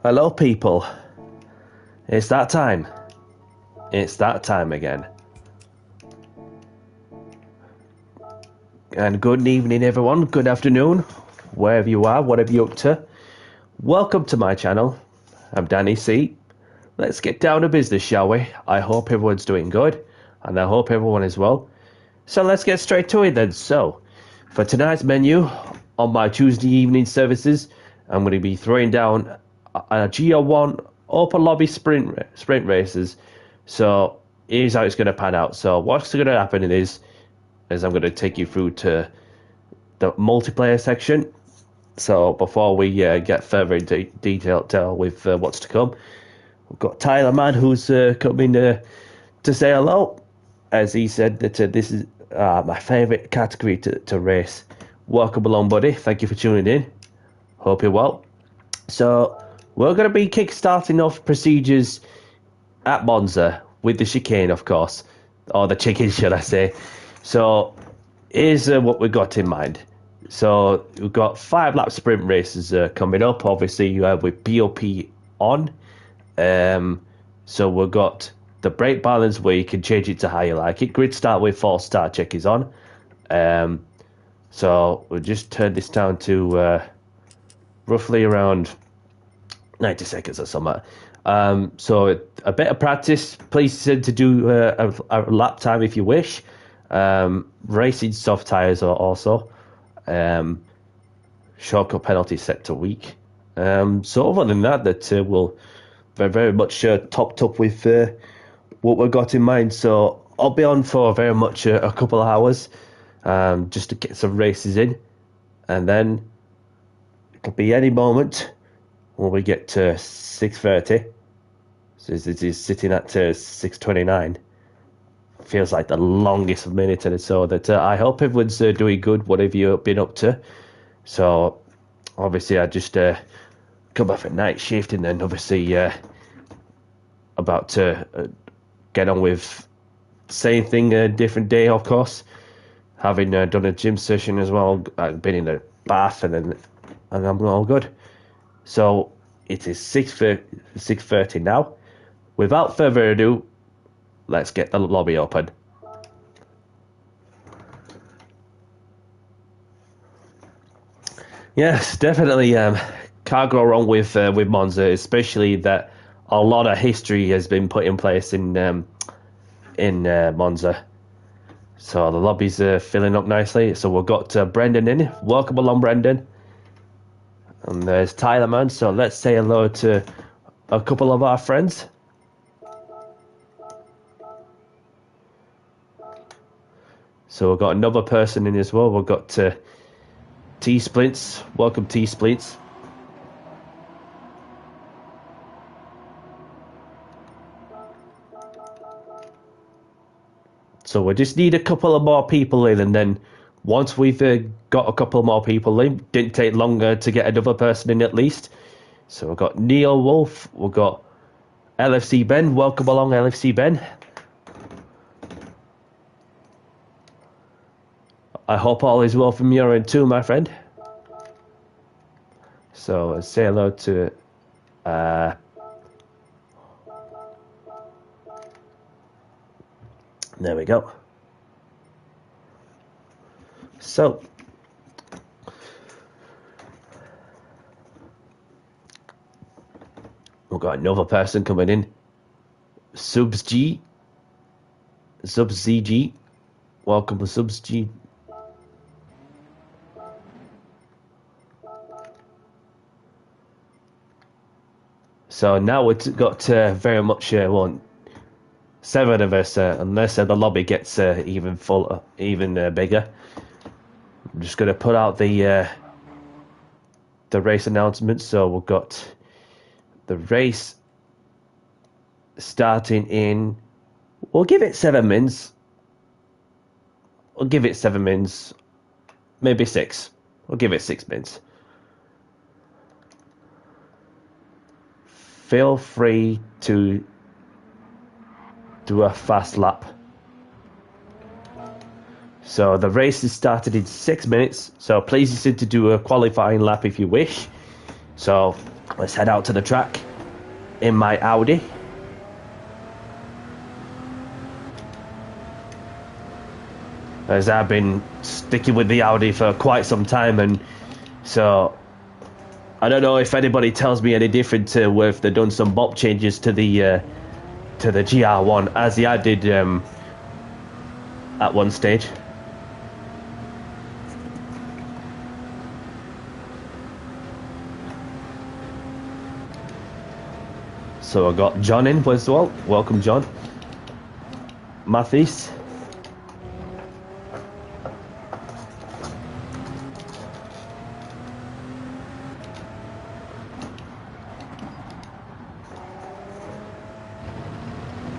Hello, people. It's that time. It's that time again. And good evening, everyone. Good afternoon, wherever you are, whatever you're up to. Welcome to my channel. I'm Danny C. Let's get down to business, shall we? I hope everyone's doing good, and I hope everyone is well. So let's get straight to it then. So, for tonight's menu, on my Tuesday evening services, I'm going to be throwing down a GR1 Open Lobby sprint races. So here's how it's going to pan out. So what's going to happen is I'm going to take you through to the multiplayer section. So before we get further into detail with what's to come, we've got Tyler Man who's coming to say hello, as he said that this is my favourite category to race. Welcome along, buddy. Thank you for tuning in. Hope you're well. So we're going to be kick-starting off procedures at Monza with the chicane, of course, or the chicken, should I say. So here's what we've got in mind. So we've got 5-lap sprint races coming up, obviously with BOP on. So we've got the brake balance where you can change it to how you like it. Grid start with false start check is on. So we'll just turn this down to roughly around 90 seconds or something. So a bit of practice. Please send to do a lap time if you wish. Racing soft tyres are also. Shortcut penalty set to weak. So other than that we'll very much topped up with what we've got in mind. So I'll be on for very much a couple of hours just to get some races in. And then it could be any moment when we get to 6:30. So it is sitting at 6:29. Feels like the longest minute, and so that I hope everyone's doing good, whatever you've been up to. So obviously I just come off a night shift, and then obviously about to get on with same thing, a different day, of course. Having done a gym session as well, I've been in a bath, and I'm all good. So it is 6:30 now. Without further ado, let's get the lobby open. Yes, definitely can't go wrong with Monza, especially that a lot of history has been put in place in Monza. So the lobby's filling up nicely. So we've got Brendan in. Welcome along, Brendan. And there's Tyler Man. So let's say hello to a couple of our friends. So we've got another person in as well. We've got T-Splints. Welcome, T-Splints. So we just need a couple of more people in, and then once we've got a couple more people in, didn't take longer to get another person in at least. So we've got Neil Wolf, we've got LFC Ben. Welcome along, LFC Ben. I hope all is well from your end too, my friend. So say hello to there we go. So we've got another person coming in. Subs ZG. Welcome to Subs G. So now we've got very much 7 of us, unless the lobby gets even bigger. I'm just going to put out the race announcements. So we've got the race starting in. We'll give it 7 mins. We'll give it 7 mins, maybe 6. We'll give it 6 mins. Feel free to do a fast lap. So the race is started in 6 minutes. So please listen to do a qualifying lap if you wish. So let's head out to the track in my Audi. As I've been sticking with the Audi for quite some time, and so I don't know if anybody tells me any different to if they've done some bop changes to the GR1, as I did at one stage. So I got John in as well. Welcome, John. Mathis.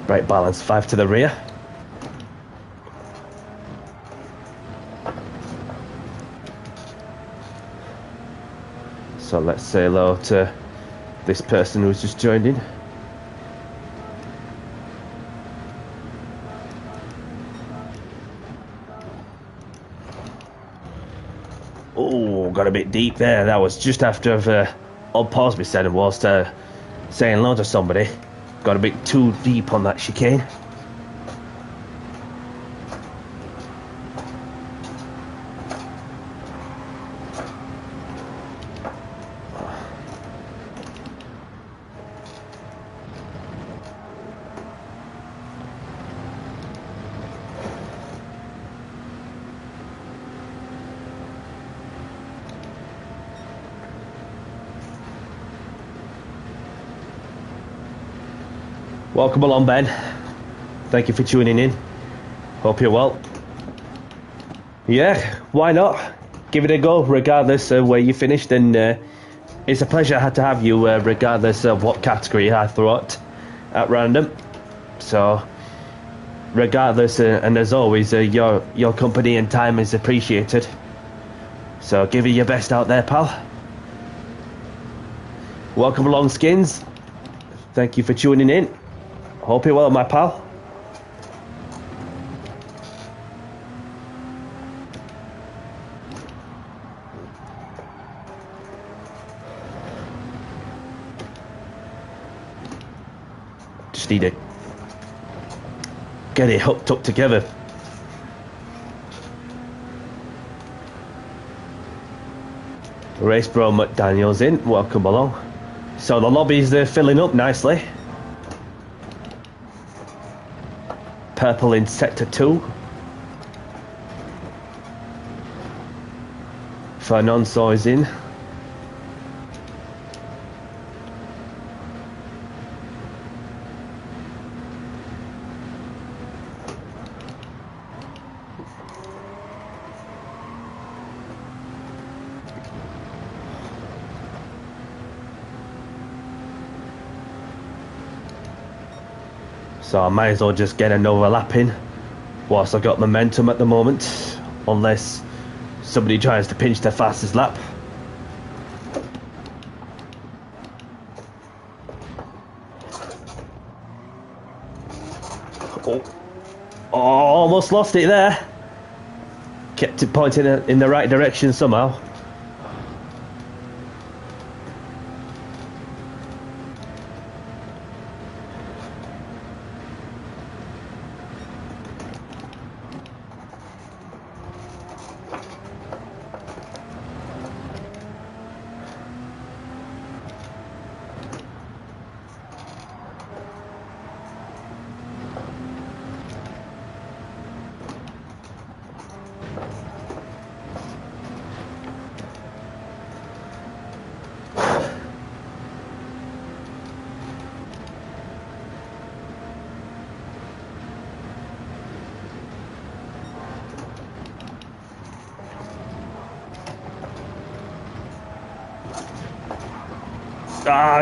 Right balance, 5 to the rear. So let's say hello to this person who's just joined in. Oh, got a bit deep there. That was just after I've unpaused me said whilst saying hello to somebody. Got a bit too deep on that chicane. Welcome along, Ben. Thank you for tuning in. Hope you're well. Yeah, why not? Give it a go, regardless of where you finished. And it's a pleasure to have you, regardless of what category I throw at random. So, regardless, and as always, your company and time is appreciated. So, give it your best out there, pal. Welcome along, Skins. Thank you for tuning in. Hope you're well, my pal. Just need to get it hooked up together. Race Bro McDaniel's in. Welcome along. So the lobbies, they're filling up nicely. Purple in sector 2. Fernando is in. So I might as well just get another lap in whilst I've got momentum at the moment, unless somebody tries to pinch their fastest lap. Oh, almost lost it there. Kept it pointing in the right direction somehow.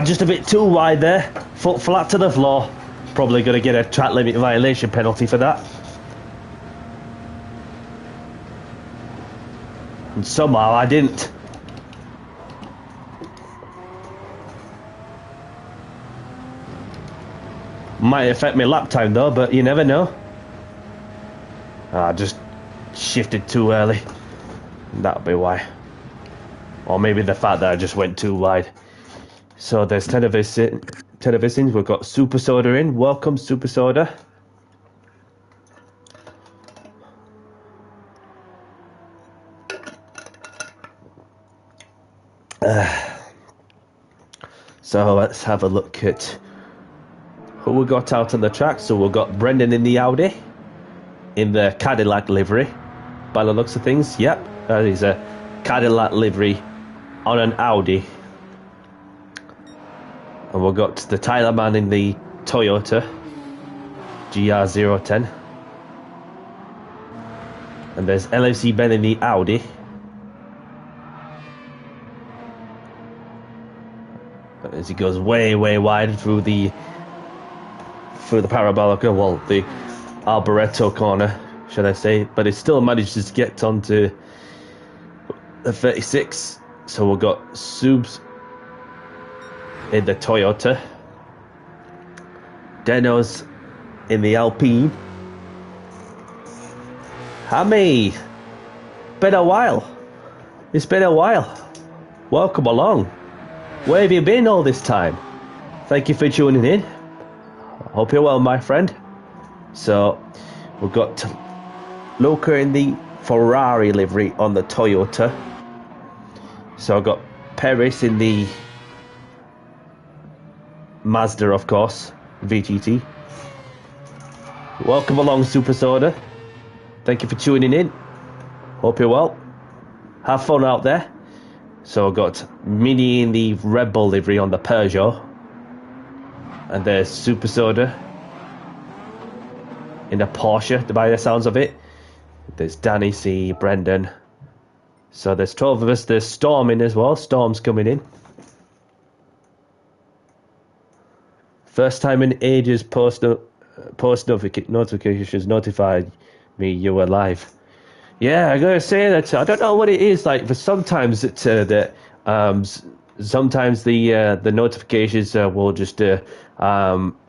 Just a bit too wide there. Foot flat to the floor. Probably going to get a track limit violation penalty for that. And somehow I didn't. Might affect my lap time though, but you never know. I just shifted too early. That'll be why. Or maybe the fact that I just went too wide. So there's 10 of us in. We've got Super Soda in. Welcome, Super Soda. So let's have a look at who we got out on the track. So we've got Brendan in the Audi, in the Cadillac livery. By the looks of things, yep, that is a Cadillac livery on an Audi. And we've got the Tyler man in the Toyota GR.1 and there's LFC Ben in the Audi. As he goes way wide through the parabolic, well, the Alboreto corner, should I say, but it still manages to get onto the 36. So we've got Subs in the Toyota, Deno's in the Alpine. Hammy, been a while. It's been a while. Welcome along. Where have you been all this time? Thank you for tuning in. Hope you're well, my friend. So we've got Luca in the Ferrari livery on the Toyota. So I've got Perez in the Mazda, of course, VGT. Welcome along, Super Soda. Thank you for tuning in. Hope you're well. Have fun out there. So I've got Mini in the Red Bull livery on the Peugeot. And there's Super Soda in the Porsche, by the sounds of it. There's Danny C, Brendan. So there's 12 of us. There's Storm in as well. Storm's coming in. First time in ages post notifications notified me you were live. Yeah, I gotta say that I don't know what it is like. For sometimes it's sometimes the notifications will just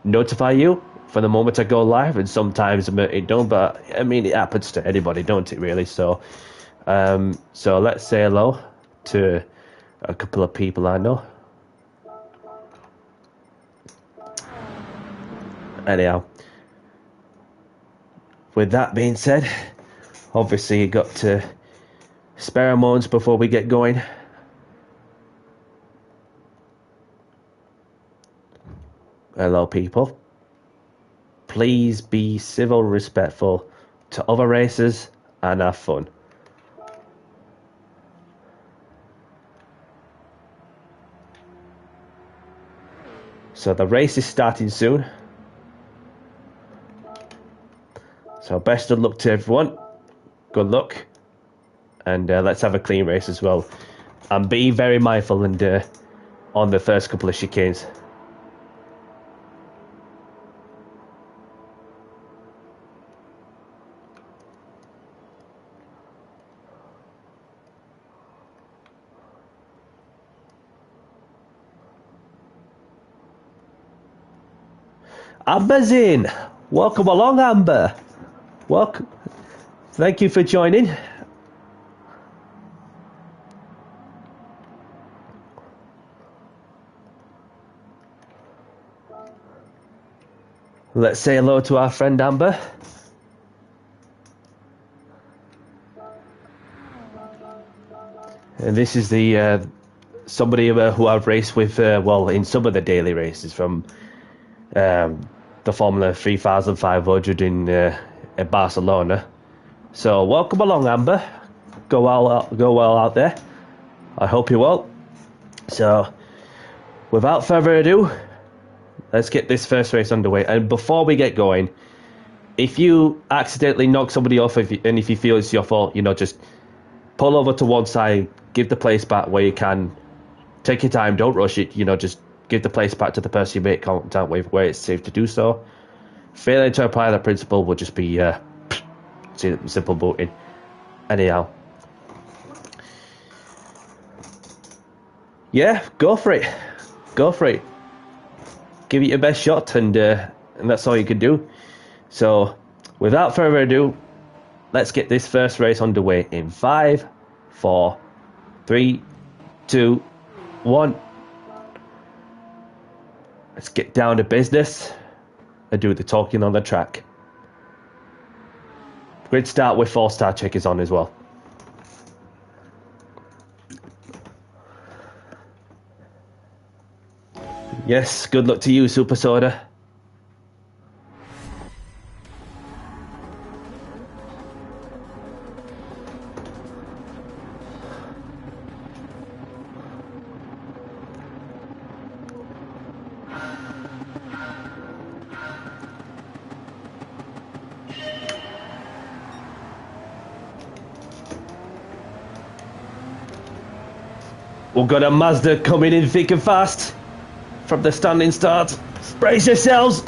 notify you for the moment I go live, and sometimes it don't. But I mean, it happens to anybody, don't it? Really. So so let's say hello to a couple of people I know. Anyhow, with that being said, obviously you got to spare moments before we get going. Hello, people. Please be civil, respectful to other racers, and have fun. So the race is starting soon. So best of luck to everyone. Good luck. And let's have a clean race as well. And be very mindful and on the first couple of chicanes. Amber's in. Welcome along, Amber. Welcome. Thank you for joining. Let's say hello to our friend Amber. And this is the somebody who I've raced with, well, in some of the daily races from the Formula 3500 in Barcelona. So welcome along, Amber. Go well out there. I hope you're well. So without further ado, let's get this first race underway. And before we get going, if you accidentally knock somebody off, if you feel it's your fault, just pull over to one side, give the place back where you can. Take your time, don't rush it. Just give the place back to the person you make contact with where it's safe to do so. Failing to apply the principle will just be simple booting. Anyhow. Yeah, go for it. Go for it. Give it your best shot, and that's all you can do. So, without further ado, let's get this first race underway in 5, 4, 3, 2, 1. Let's get down to business and do the talking on the track. Grid start with 4-star checkers on as well. Yes, good luck to you, Super Soda. We've got a Mazda coming in thick and fast from the standing start. Brace yourselves.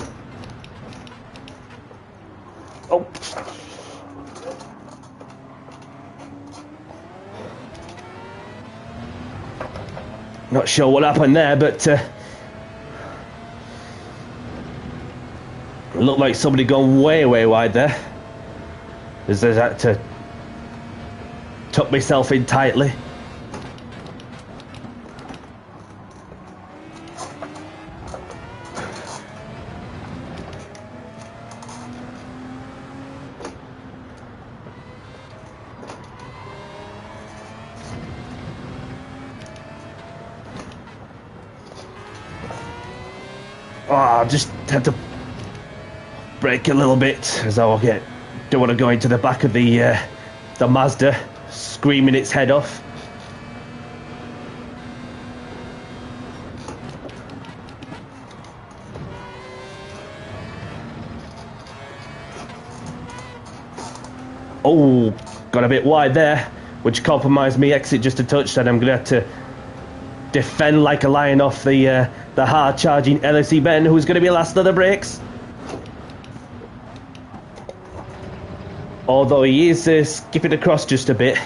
Oh. Not sure what happened there, but it looked like somebody gone way wide there. As I had to tuck myself in tightly. Oh, just had to brake a little bit as I don't want to go into the back of the Mazda, screaming its head off. Oh, got a bit wide there, which compromised me exit just a touch, and I'm going to have to defend like a lion off the hard-charging LFC Ben, who's going to be last of the brakes. Although he is skipping across just a bit.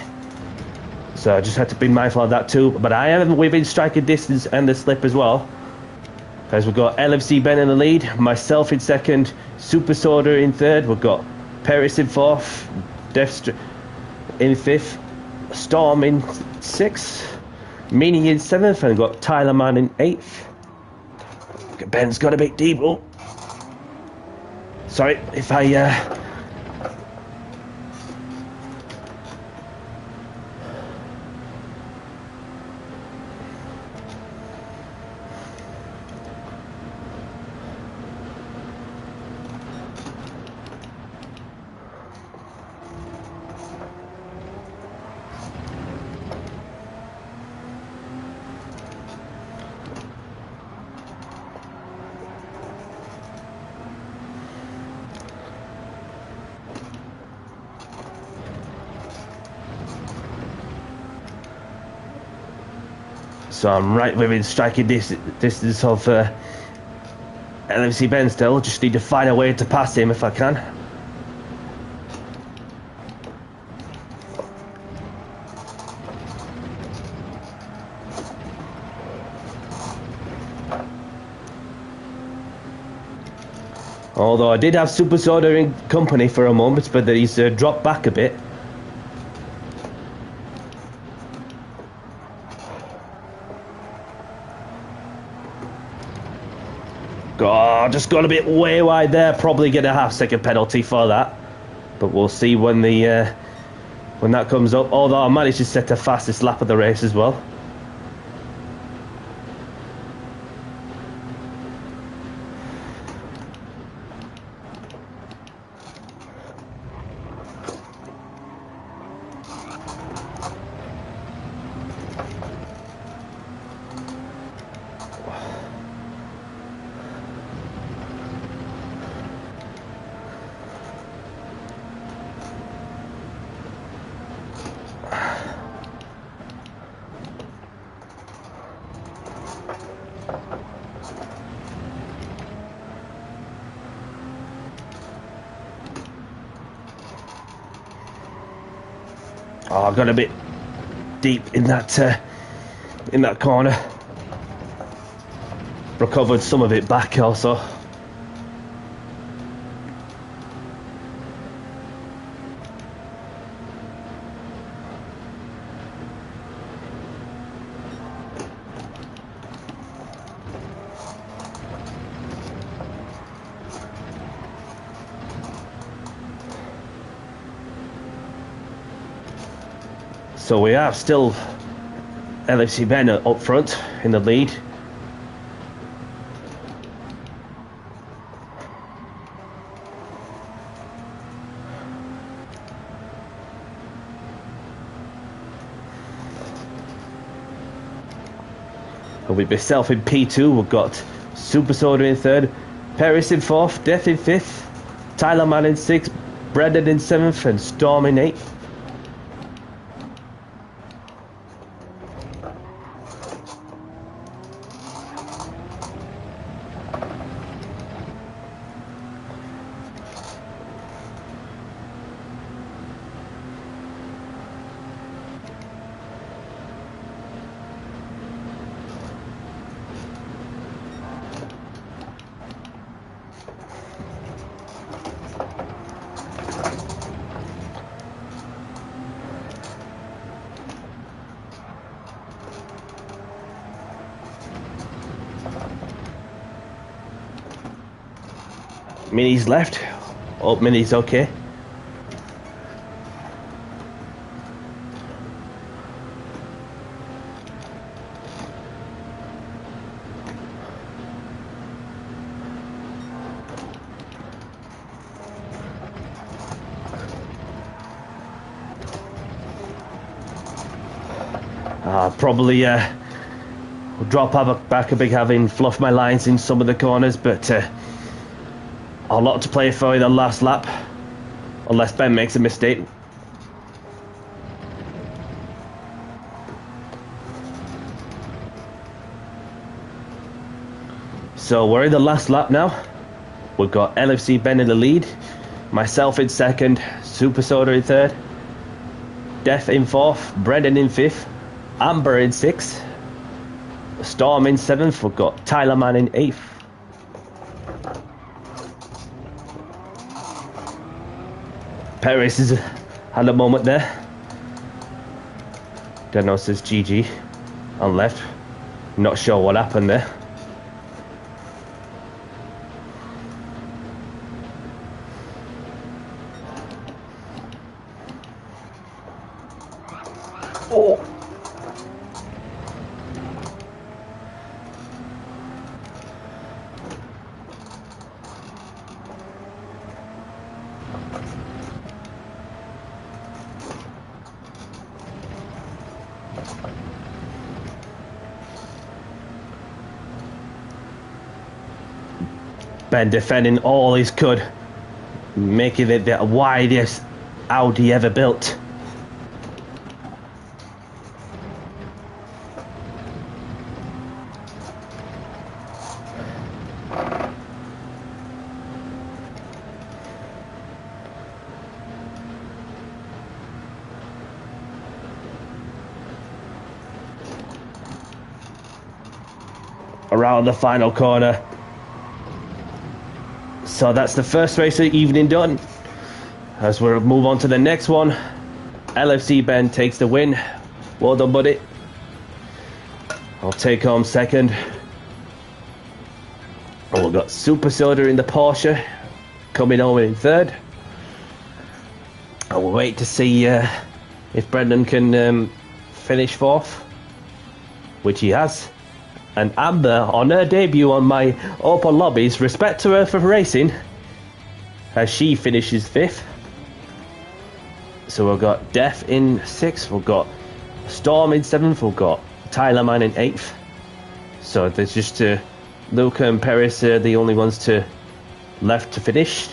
So I just had to be mindful of that too. But I am within striking distance and the slip as well. As we've got LFC Ben in the lead, myself in second, Super Soda in third. We've got Paris in fourth, Death in fifth, Storm in sixth, Meanie in seventh, and we've got Tyler Man in eighth. Ben's got a bit deep. Oh, sorry if I So I'm right within striking distance of LFC Ben still. Just need to find a way to pass him if I can. Although I did have Super Soda in company for a moment, but he's dropped back a bit. Oh, just got a bit way wide there. Probably get a half-second penalty for that, but we'll see when that comes up. Although I managed to set the fastest lap of the race as well. Oh, I got a bit deep in that corner. Recovered some of it back also. So we have still LFC Ben up front in the lead. And with myself in P2, we've got Super Soda in third, Paris in fourth, Death in fifth, Tyler Man in sixth, Brendan in seventh, and Storm in eighth. Mini's left. Oh, Mini's okay. Probably drop back a bit, having fluffed my lines in some of the corners, but a lot to play for in the last lap, unless Ben makes a mistake. So we're in the last lap now. We've got LFC Ben in the lead, myself in second, Super Soda in third, Death in fourth, Brendan in fifth, Amber in sixth, Storm in seventh. We've got Tyler Man in eighth. Paris has had a moment there. Deno says GG on left. Not sure what happened there. Oh. Ben defending all he could, making it the widest Audi ever built. Around the final corner. So that's the first race of the evening done. As we move on to the next one, LFC Ben takes the win. Well done, buddy. I'll take home second. And we've got Super Soda in the Porsche coming home in third. And we'll wait to see if Brendan can finish fourth, which he has. And Amber, on her debut on my Open lobbies, respect to her for racing, as she finishes fifth. So we've got Death in sixth, we've got Storm in seventh, we've got Tyler Man in eighth. So there's just Luca and Paris are the only ones left to finish.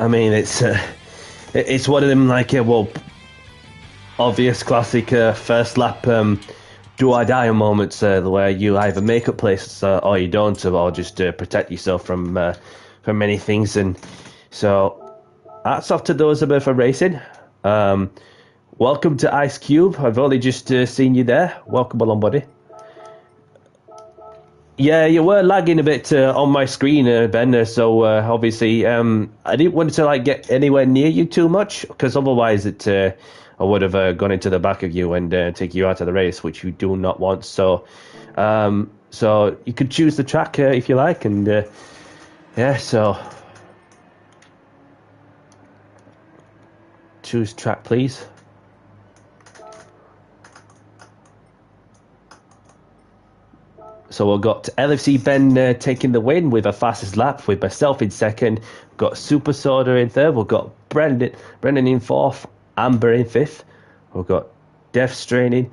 I mean, it's one of them, like, obvious classic first lap do I die moments where you either make a place or you don't, or just protect yourself from many things. And so hats off to those of us for racing. Welcome to Ice Cube. I've only just seen you there. Welcome along, buddy. Yeah, you were lagging a bit on my screen, Ben. So obviously, I didn't want to like get anywhere near you too much, because otherwise, I would have gone into the back of you and take you out of the race, which you do not want. So, so you could choose the track if you like, and yeah, so choose track, please. So we've got LFC Ben taking the win with a fastest lap, with myself in second. We've got Super Soda in third. We've got Brendan in fourth. Amber in fifth. We've got Def Strading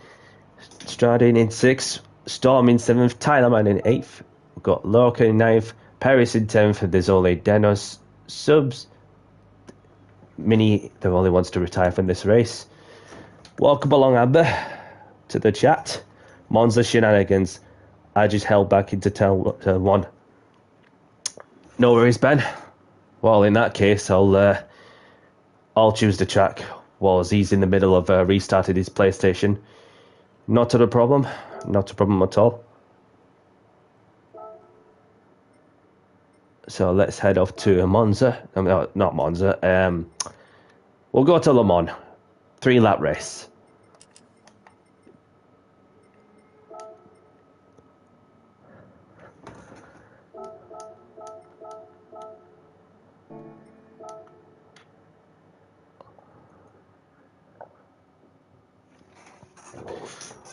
in sixth. Storm in seventh. Tyler Man in eighth. We've got Lorca in ninth. Paris in 10th. There's only Denos Subs. Mini, the only ones to retire from this race. Welcome along, Amber, to the chat. Monza Shenanigans. I just held back into turn one. No worries, Ben. Well, in that case, I'll choose the track whilst he's in the middle of restarting his PlayStation. Not a problem. Not a problem at all. So let's head off to Monza. I mean, not Monza. We'll go to Le Mans. 3-lap race.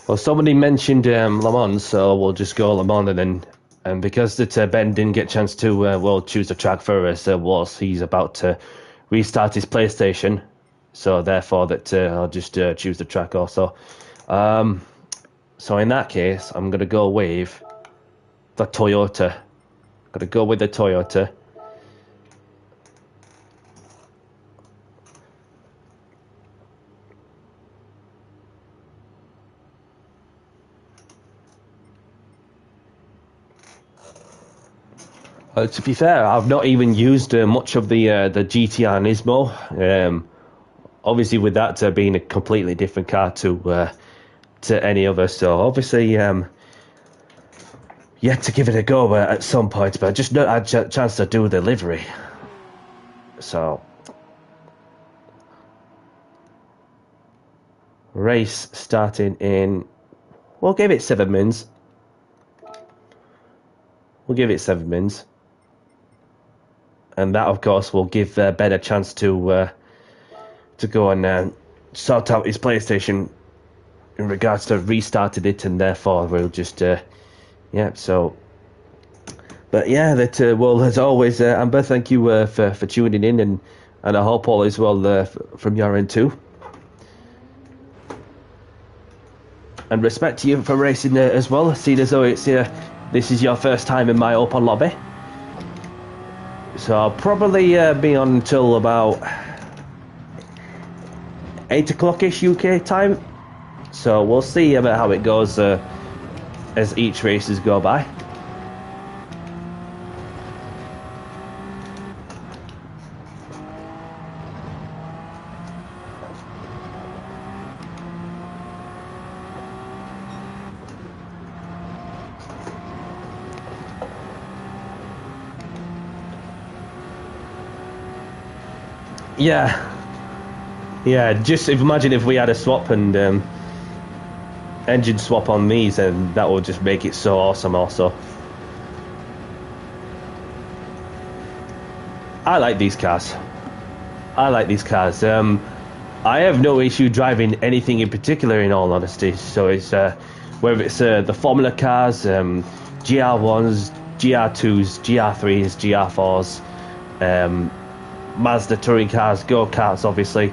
Well, somebody mentioned Le Mans, so we'll just go Le Mans, and then, and because Ben didn't get a chance to, we'll choose the track for us. Whilst he's about to restart his PlayStation, so therefore I'll just choose the track also. So in that case, I'm gonna go with the Toyota. Gonna go with the Toyota. To be fair, I've not even used much of the GTR Nismo. Obviously, with that being a completely different car to any other, so obviously yet to give it a go at some point, but I just not had a chance to do the livery. So race starting in, we'll give it 7 mins. We'll give it 7 mins. And that, of course, will give Ben a chance to go and sort out his PlayStation in regards to restarting it, and therefore we'll just yeah. So, but yeah, that well, as always, Amber, thank you for tuning in, and I hope all is well from your end too. And respect to you for racing as well, seeing as though it's this is your first time in my open lobby. So I'll probably be on until about 8 o'clock-ish UK time. So we'll see about how it goes as each races go by. Yeah, just imagine if we had a swap and engine swap on these, and that would just make it so awesome also. I like these cars. I have no issue driving anything in particular, in all honesty. So it's whether it's the Formula cars, GR1s, GR2s, GR3s, GR4s, Mazda touring cars, go-karts, obviously,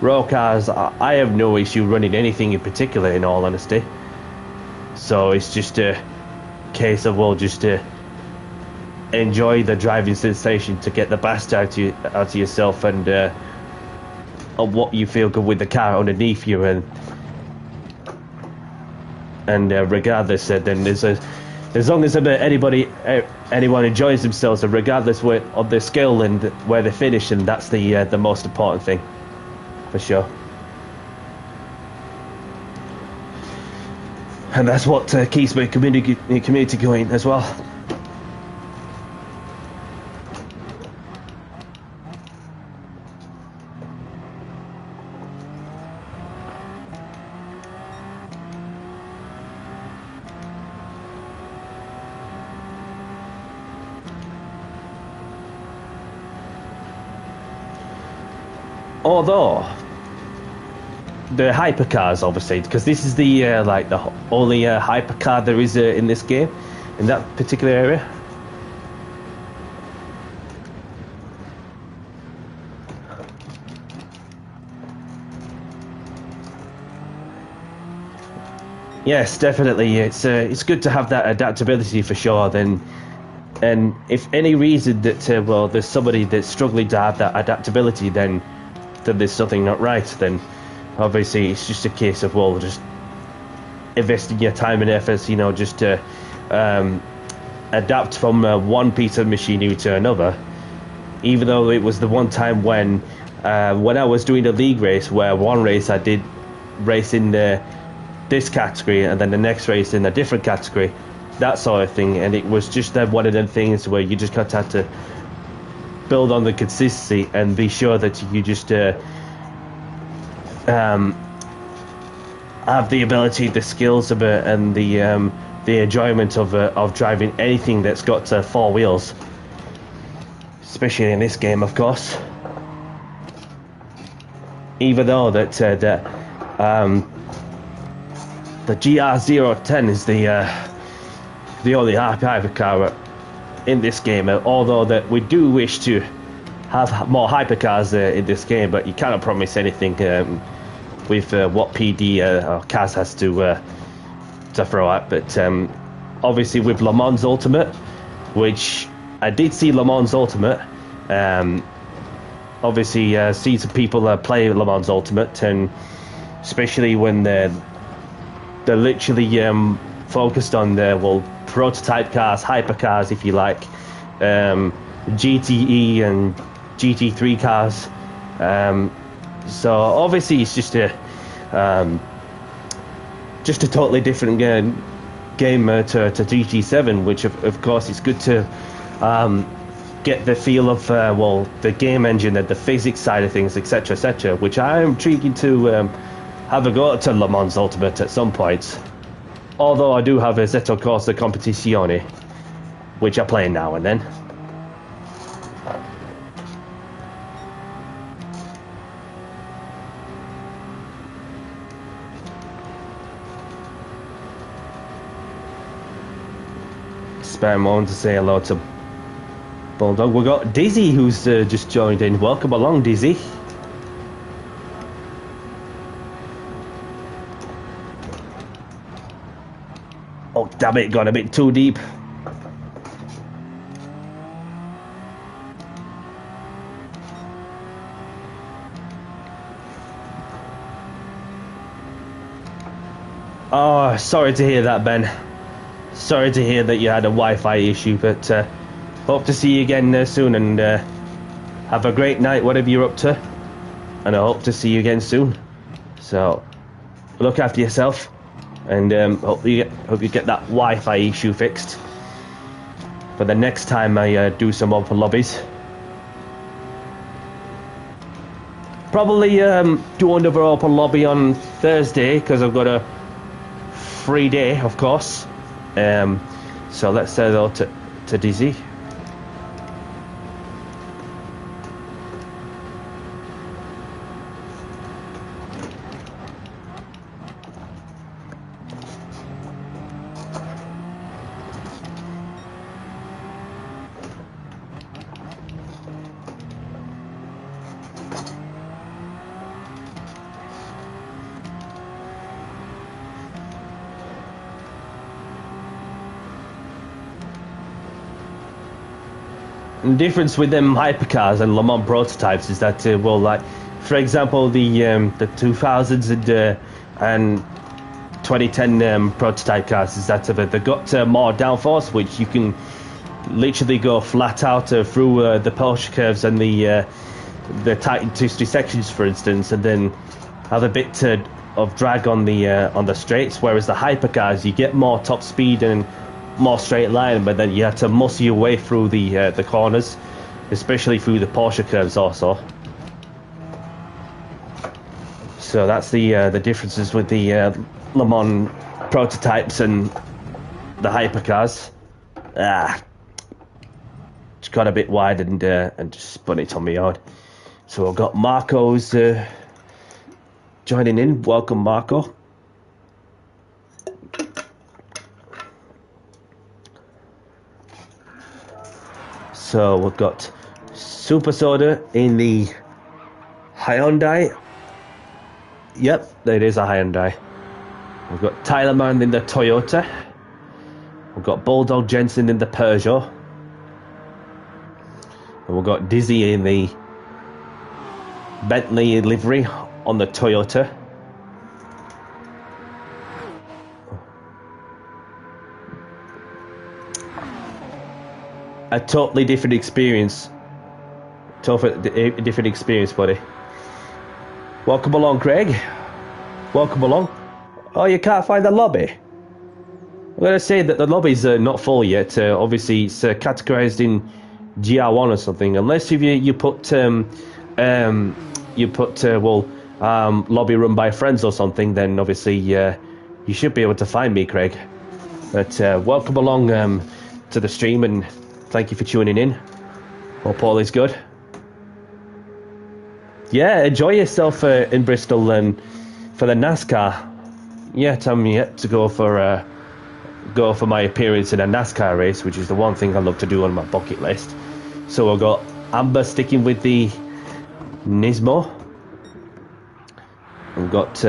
road cars. I have no issue running anything in particular, in all honesty. So it's just a case of, well, just enjoy the driving sensation to get the best out of yourself, and of what you feel good with the car underneath you, and regardless, then as long as anyone enjoys themselves, and regardless of their skill and where they finish, and that's the most important thing, for sure. and that's what keeps my community going as well. Although the hypercars, obviously, because this is the like the only hypercar there is in this game, in that particular area. Yes, definitely. It's good to have that adaptability for sure. Then, and if any reason that well, there's somebody that's struggling to have that adaptability, then there's something not right. Then obviously it's just a case of, well, just investing your time and efforts, you know, just to adapt from one piece of machinery to another. Even though it was the one time when I was doing a league race, where one race I did race in this category and then the next race in a different category, that sort of thing, and it was just one of them things where you just got to have to build on the consistency and be sure that you just have the ability, the skills of it, and the enjoyment of driving anything that's got 4 wheels, especially in this game, of course. Even though that the GR.1 is the only hypercar in this game, although that we do wish to have more hypercars in this game, but you cannot promise anything with what PD or Kaz has to throw at. But obviously with Le Mans Ultimate, which I did see Le Mans Ultimate, obviously see some people play Le Mans Ultimate, and especially when they're literally focused on the, well, prototype cars, hypercars if you like, GTE and GT3 cars. So obviously it's just a totally different game to GT7, which of course it's good to get the feel of well, the game engine and the physics side of things, etc, etc, which I am intriguing to have a go to Le Mans Ultimate at some point. Although I do have a Zetto Corsa Competizione, which I play now and then. Spare a moment to say hello to Bulldog. We've got Dizzy who's just joined in. Welcome along, Dizzy. Oh, damn it, got a bit too deep. Oh, sorry to hear that, Ben. Sorry to hear that you had a Wi-Fi issue, but hope to see you again soon, and have a great night, whatever you're up to. And I hope to see you again soon. So, look after yourself. And hope you get that Wi-Fi issue fixed for the next time I do some open lobbies. Probably do another open lobby on Thursday, because I've got a free day, of course. So let's say hello to Dizzy. The difference with them hypercars and Le Mans prototypes is that, well, like, for example, the 2000s and 2010 prototype cars is that they've got more downforce, which you can literally go flat out through the Porsche curves and the tight and twisty sections, for instance, and then have a bit drag on the straights, whereas the hypercars you get more top speed and more straight line, but then you have to muscle your way through the corners, especially through the Porsche curves also. So that's the differences with the Le Mans prototypes and the hypercars. Just got a bit wide and just spun it on me own. So I've got Marco's joining in. Welcome, Marco. So we've got Super Soda in the Hyundai. Yep, it is a Hyundai. We've got Tyler Mann in the Toyota. We've got Bulldog Jensen in the Peugeot. And we've got Dizzy in the Bentley livery on the Toyota. A totally different experience. Totally different experience, buddy. Welcome along, Craig. Welcome along. Oh, you can't find the lobby? I'm going to say that the lobby's not full yet. Obviously, it's categorized in GR1 or something. Unless if you put lobby run by friends or something, then obviously you should be able to find me, Craig. But welcome along to the stream, and thank you for tuning in. Hope all is good. Yeah, enjoy yourself in Bristol for the NASCAR. Yeah, I'm yet to go for my appearance in a NASCAR race, which is the one thing I love to do on my bucket list. So I've got Amber sticking with the Nismo. We've got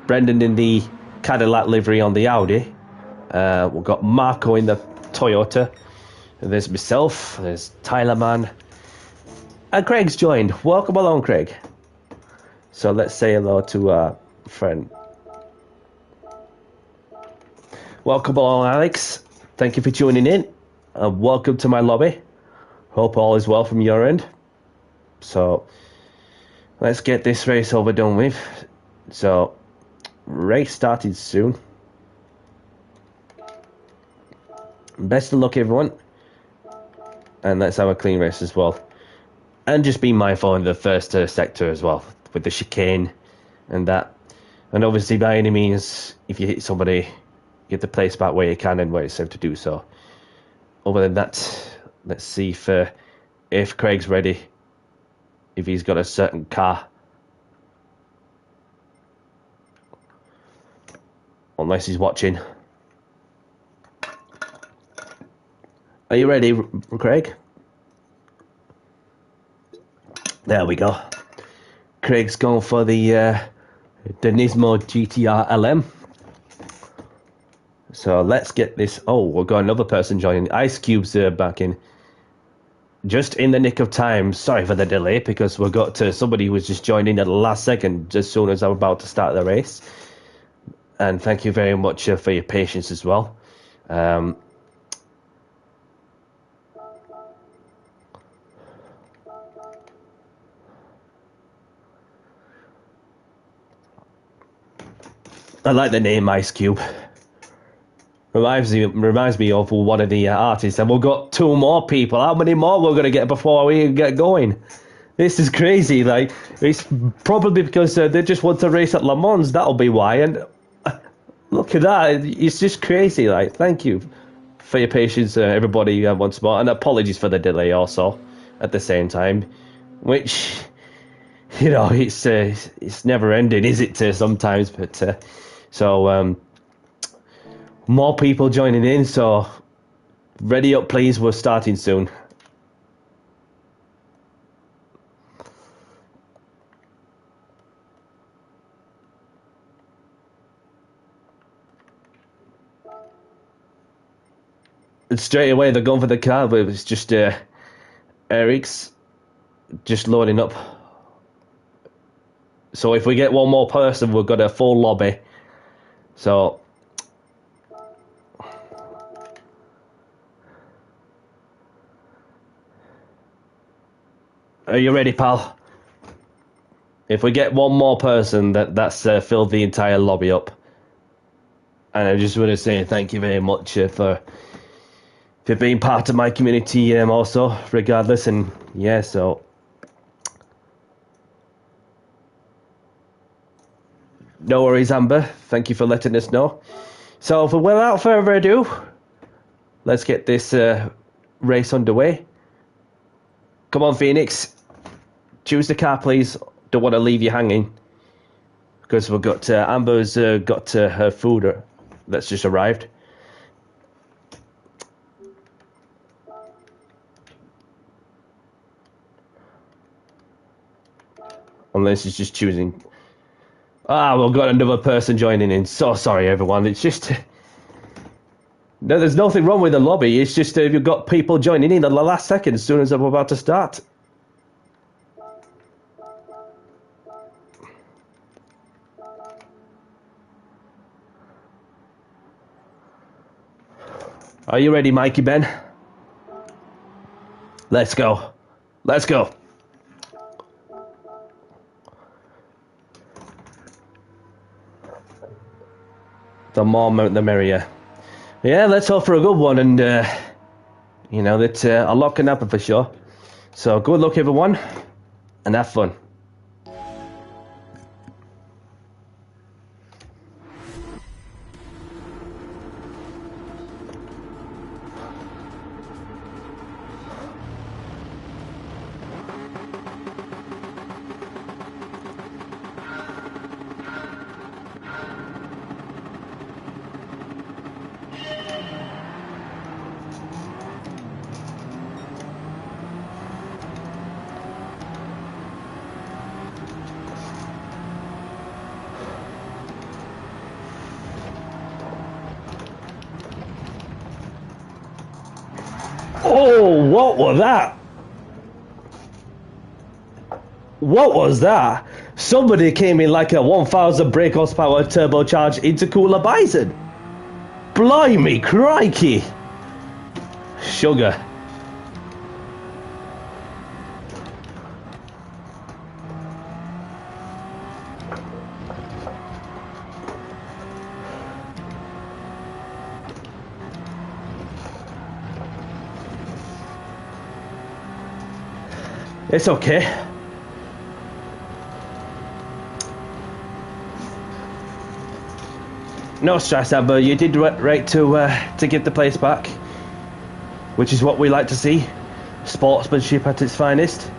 Brendan in the Cadillac livery on the Audi. We've got Marco in the Toyota. And there's myself. There's Tyler Mann. And Craig's joined. Welcome along, Craig. So let's say hello to our friend. Welcome along, Alex. Thank you for tuning in. Welcome to my lobby. Hope all is well from your end. So let's get this race over done with. So race started soon. Best of luck, everyone. And let's have a clean race as well. And just be mindful in the first sector as well, with the chicane and that. And obviously, by any means, if you hit somebody, you have to place back where you can and where it's safe to do so. Other than that, let's see if Craig's ready, if he's got a certain car. Unless he's watching. Are you ready, Craig? There we go. Craig's going for the Nismo GTR LM. So let's get this. Oh, we've got another person joining. Ice Cube's back in. Just in the nick of time. Sorry for the delay, because we've got somebody who was just joining at the last second, as soon as I'm about to start the race. And thank you very much for your patience as well. I like the name Ice Cube. Reminds me of one of the artists. And we've got 2 more people. How many more we're going to get before we get going? This is crazy. Like, it's probably because they just want to race at Le Mans. That'll be why. And look at that. It's just crazy. Like, thank you for your patience, everybody, once more. And apologies for the delay also at the same time. Which, you know, it's never ending, is it, sometimes? But so more people joining in, so ready up, please. We're starting soon. And straight away they're going for the car, but it's just Eric's just loading up. So if we get one more person, we've got a full lobby. So are you ready, pal? If we get one more person, that's filled the entire lobby up. And I just want to say thank you very much for being part of my community also, regardless. And yeah, so no worries, Amber. Thank you for letting us know. So without further ado, let's get this race underway. Come on, Phoenix. Choose the car, please. Don't want to leave you hanging. Because we've got Amber's got her food that's just arrived. Unless it's just choosing. Ah, we've got another person joining in. So sorry, everyone. It's just... No, there's nothing wrong with the lobby. It's just you've got people joining in at the last second as soon as I'm about to start. Are you ready, Mikey Ben? Let's go. Let's go. The more the merrier. Yeah, let's hope for a good one, and you know that a lot can happen for sure. So good luck, everyone, and have fun. Oh, what was that? What was that? Somebody came in like a 1,000 brake horsepower turbocharged intercooler bison. Blimey, crikey. Sugar. It's okay. No stress, Amber. You did right to give the place back, which is what we like to see. Sportsmanship at its finest.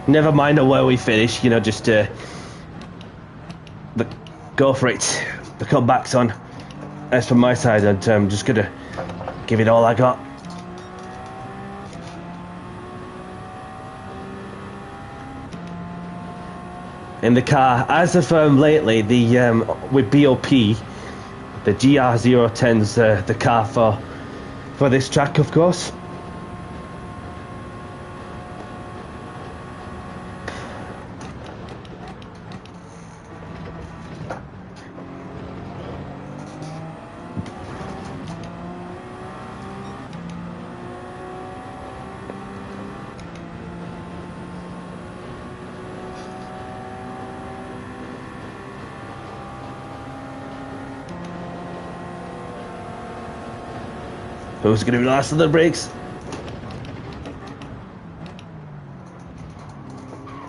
Never mind where we finish. You know, just go for it. The comeback's on. As from my side, and I'm just gonna give it all I got. In the car, as of lately, the with BOP, the GR010's the car for this track, of course. Who's going to be last on the brakes?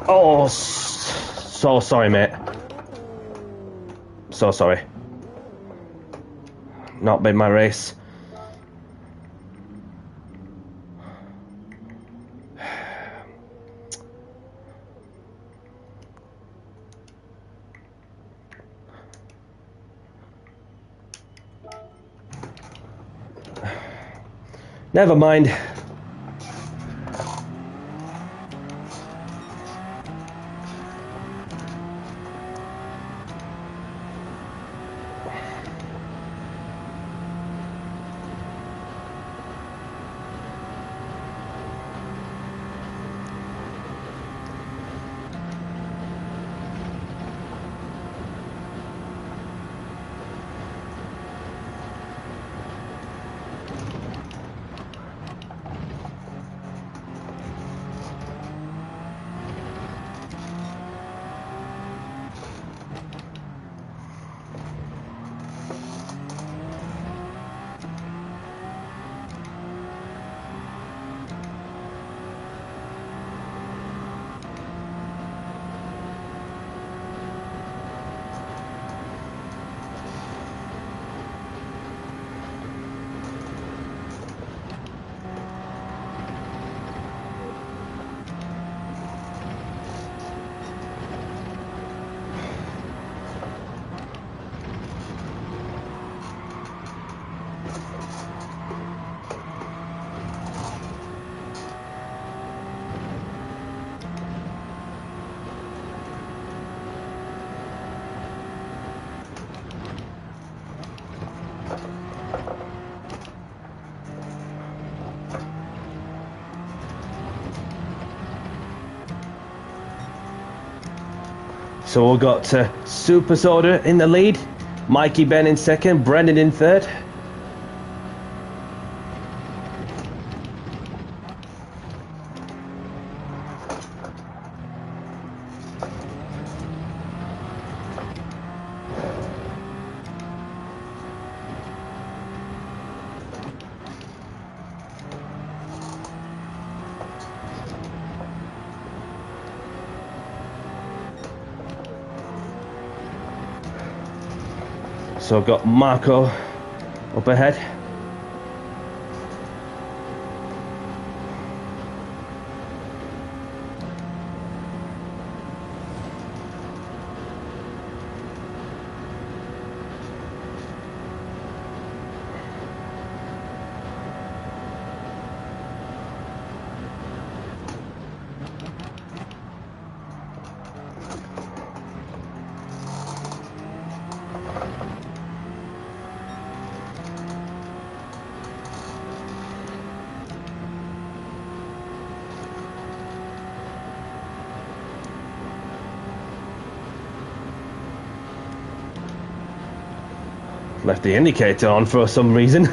Oh, so sorry, mate. So sorry. Not been my race. Never mind. So we've got Super Soda in the lead, Mikey Ben in second, Brendan in third. So I've got Marco up ahead. Left the indicator on for some reason.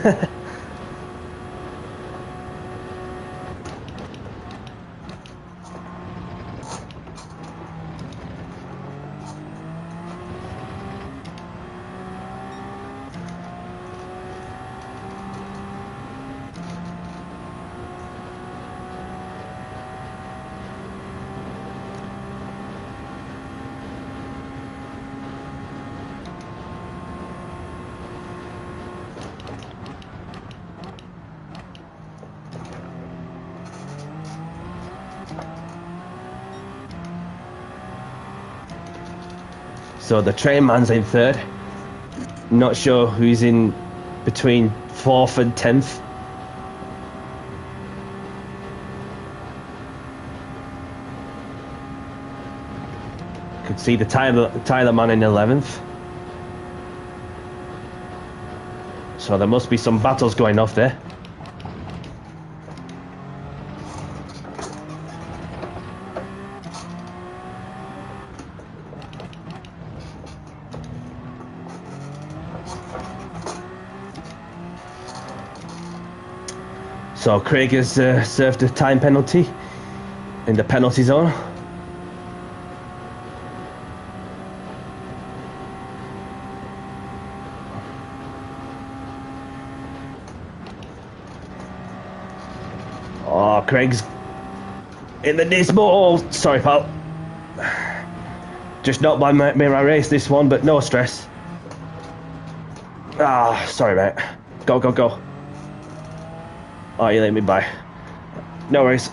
So the train man's in third. Not sure who's in between 4th and 10th. Could see the Tyler man in 11th. So there must be some battles going off there. So Craig has served a time penalty in the penalty zone. Oh, Craig's in the dismal. Oh, sorry, pal. Just not by my race this one, but no stress. Ah, sorry, mate. Go, go, go. Oh, you let me by. No worries.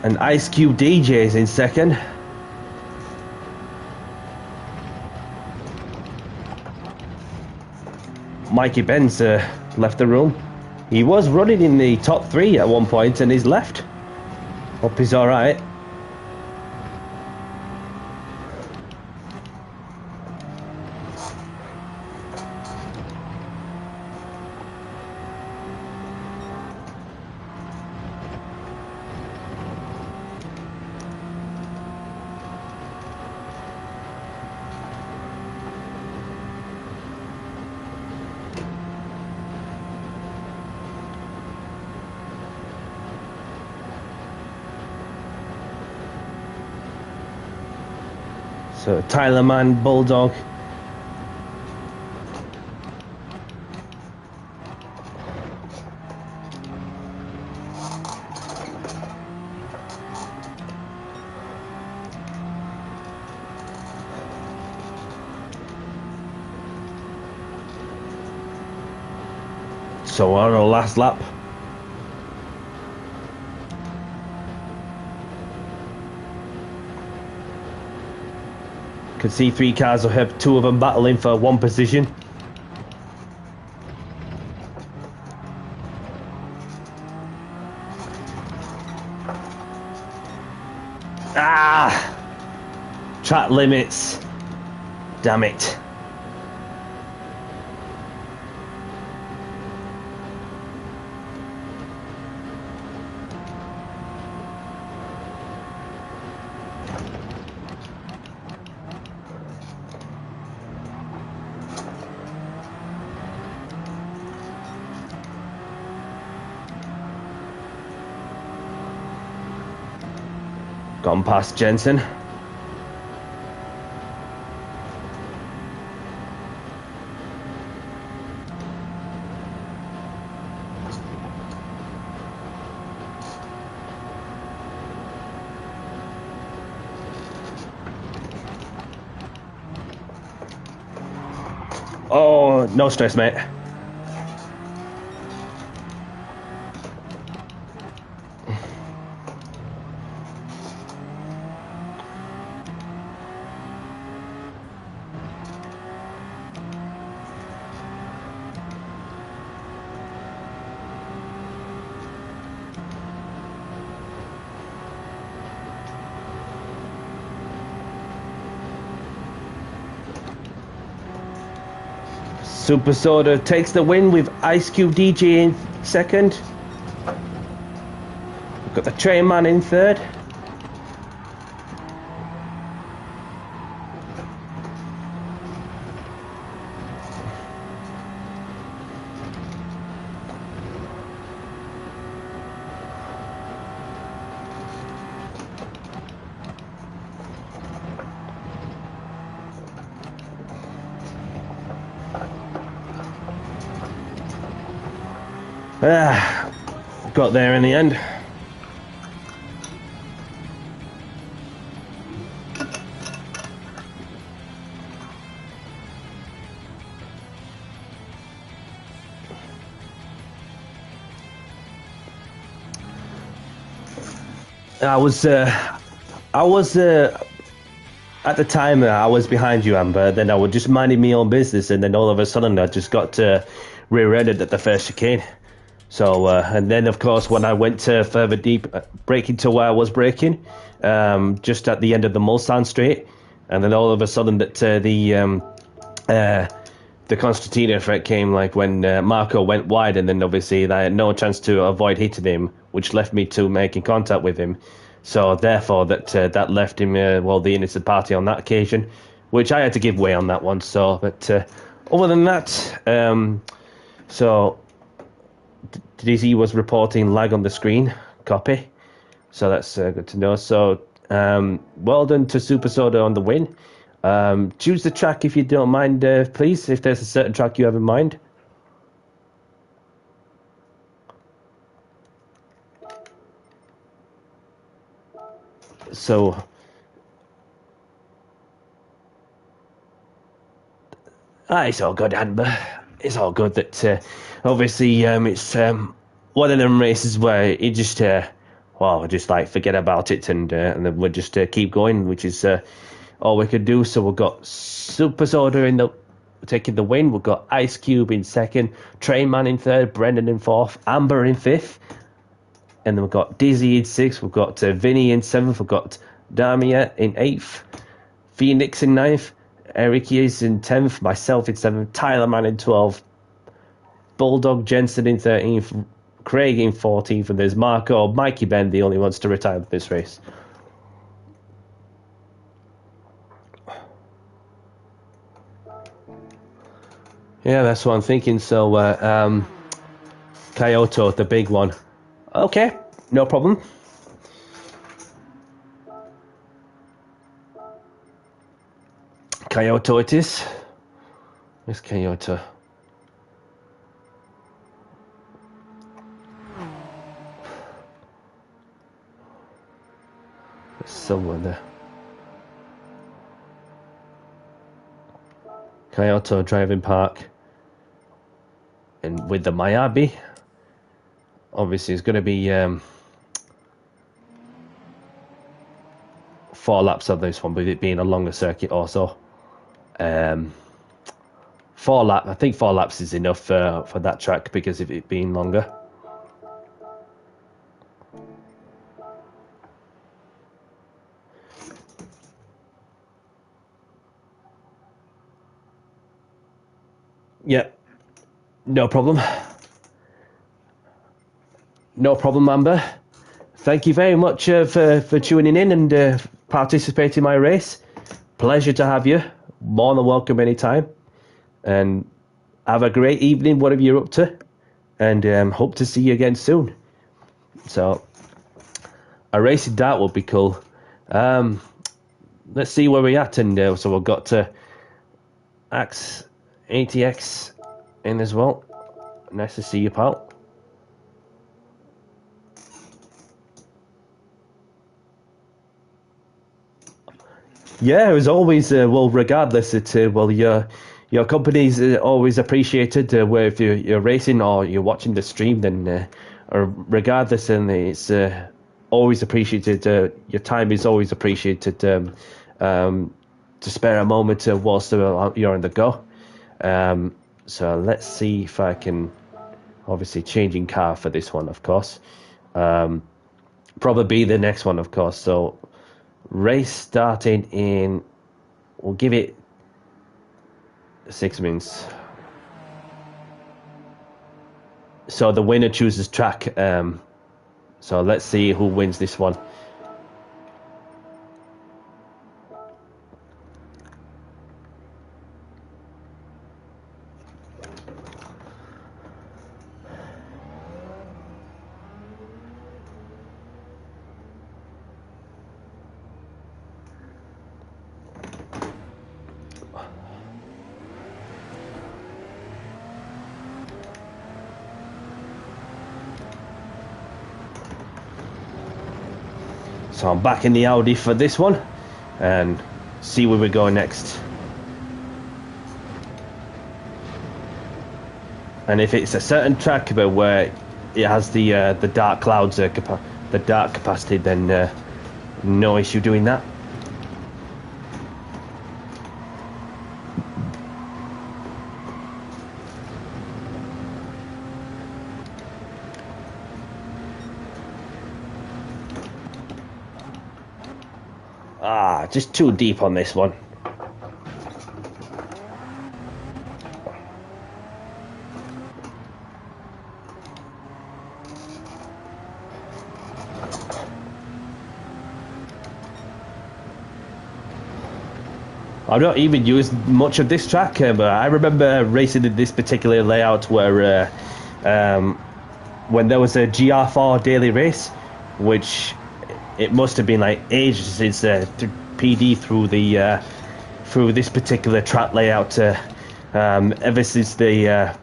And Ice Cube DJ's in second. Mikey Ben's left the room. He was running in the top 3 at one point and he's left. Hope he's alright. So Tyler Man, Bulldog. So on our last lap. Could see 3 cars ahead, 2 of them battling for 1 position. Track limits. Damn it. Gone past Jensen. Oh, no stress, mate. Super Soda takes the win with Ice Cube DJ in second. We've got the Train Man in third. Got there in the end. I was at the time I was behind you, Amber. Then I was just minding my own business, and then all of a sudden I just got rear-ended at the first chicane. So and then of course when I went further deep, braking to where I was braking, just at the end of the Mulsanne Straight, and then all of a sudden that the Constantino effect came, like when Marco went wide, and then obviously I had no chance to avoid hitting him, which left me to making contact with him. So therefore that left him the innocent party on that occasion, which I had to give way on that one. So but other than that, so Dizzy was reporting lag on the screen. Copy. So that's good to know. So well done to Super Soda on the win. Choose the track if you don't mind, please, if there's a certain track you have in mind. So it's all good, Amber. It's all good that obviously it's one of them races where it just just like forget about it, and then we'll just keep going, which is all we could do. So we've got Super Soda taking the win. We've got Ice Cube in second, Train Man in third, Brendan in fourth, Amber in fifth, and then we've got Dizzy in sixth. We've got Vinny in seventh. We've got Damia in eighth, Phoenix in ninth, Eric is in 10th, myself in 7th, Tyler Man in 12th, Bulldog Jensen in 13th, Craig in 14th, and there's Mikey Ben, the only ones to retire with this race. Yeah, that's what I'm thinking. So, Kyoto, the big one. Okay, no problem. Kyoto it is. Where's Kyoto? There's someone there. Kyoto driving park. And with the Miyabi, obviously it's going to be 4 laps of this one, with it being a longer circuit also. 4 laps. I think 4 laps is enough for that track because of it being longer. No problem. No problem, Amber. Thank you very much for tuning in and participating in my race. Pleasure to have you. More than welcome anytime. And have a great evening, whatever you're up to. And hope to see you again soon. So, a race in Dart would be cool. Let's see where we're at. And so we've got Axe ATX in as well. Nice to see you, pal. Yeah, as always, well, regardless, your company's always appreciated. Where if you're racing or you're watching the stream, then or regardless, and it's always appreciated. Your time is always appreciated. To spare a moment whilst you're on the go. So let's see if I can, obviously changing car for this one, of course. Probably the next one, of course. So. Race starting in, we'll give it 6 minutes. So the winner chooses track. So let's see who wins this one. So I'm back in the Audi for this one and see where we go next. And if it's a certain track but where it has the dark clouds, the dark capacity, then no issue doing that. Just too deep on this one. I've not even used much of this track, but I remember racing in this particular layout where when there was a GR4 daily race, which it must have been like ages since PD through the through this particular track layout. Ever since the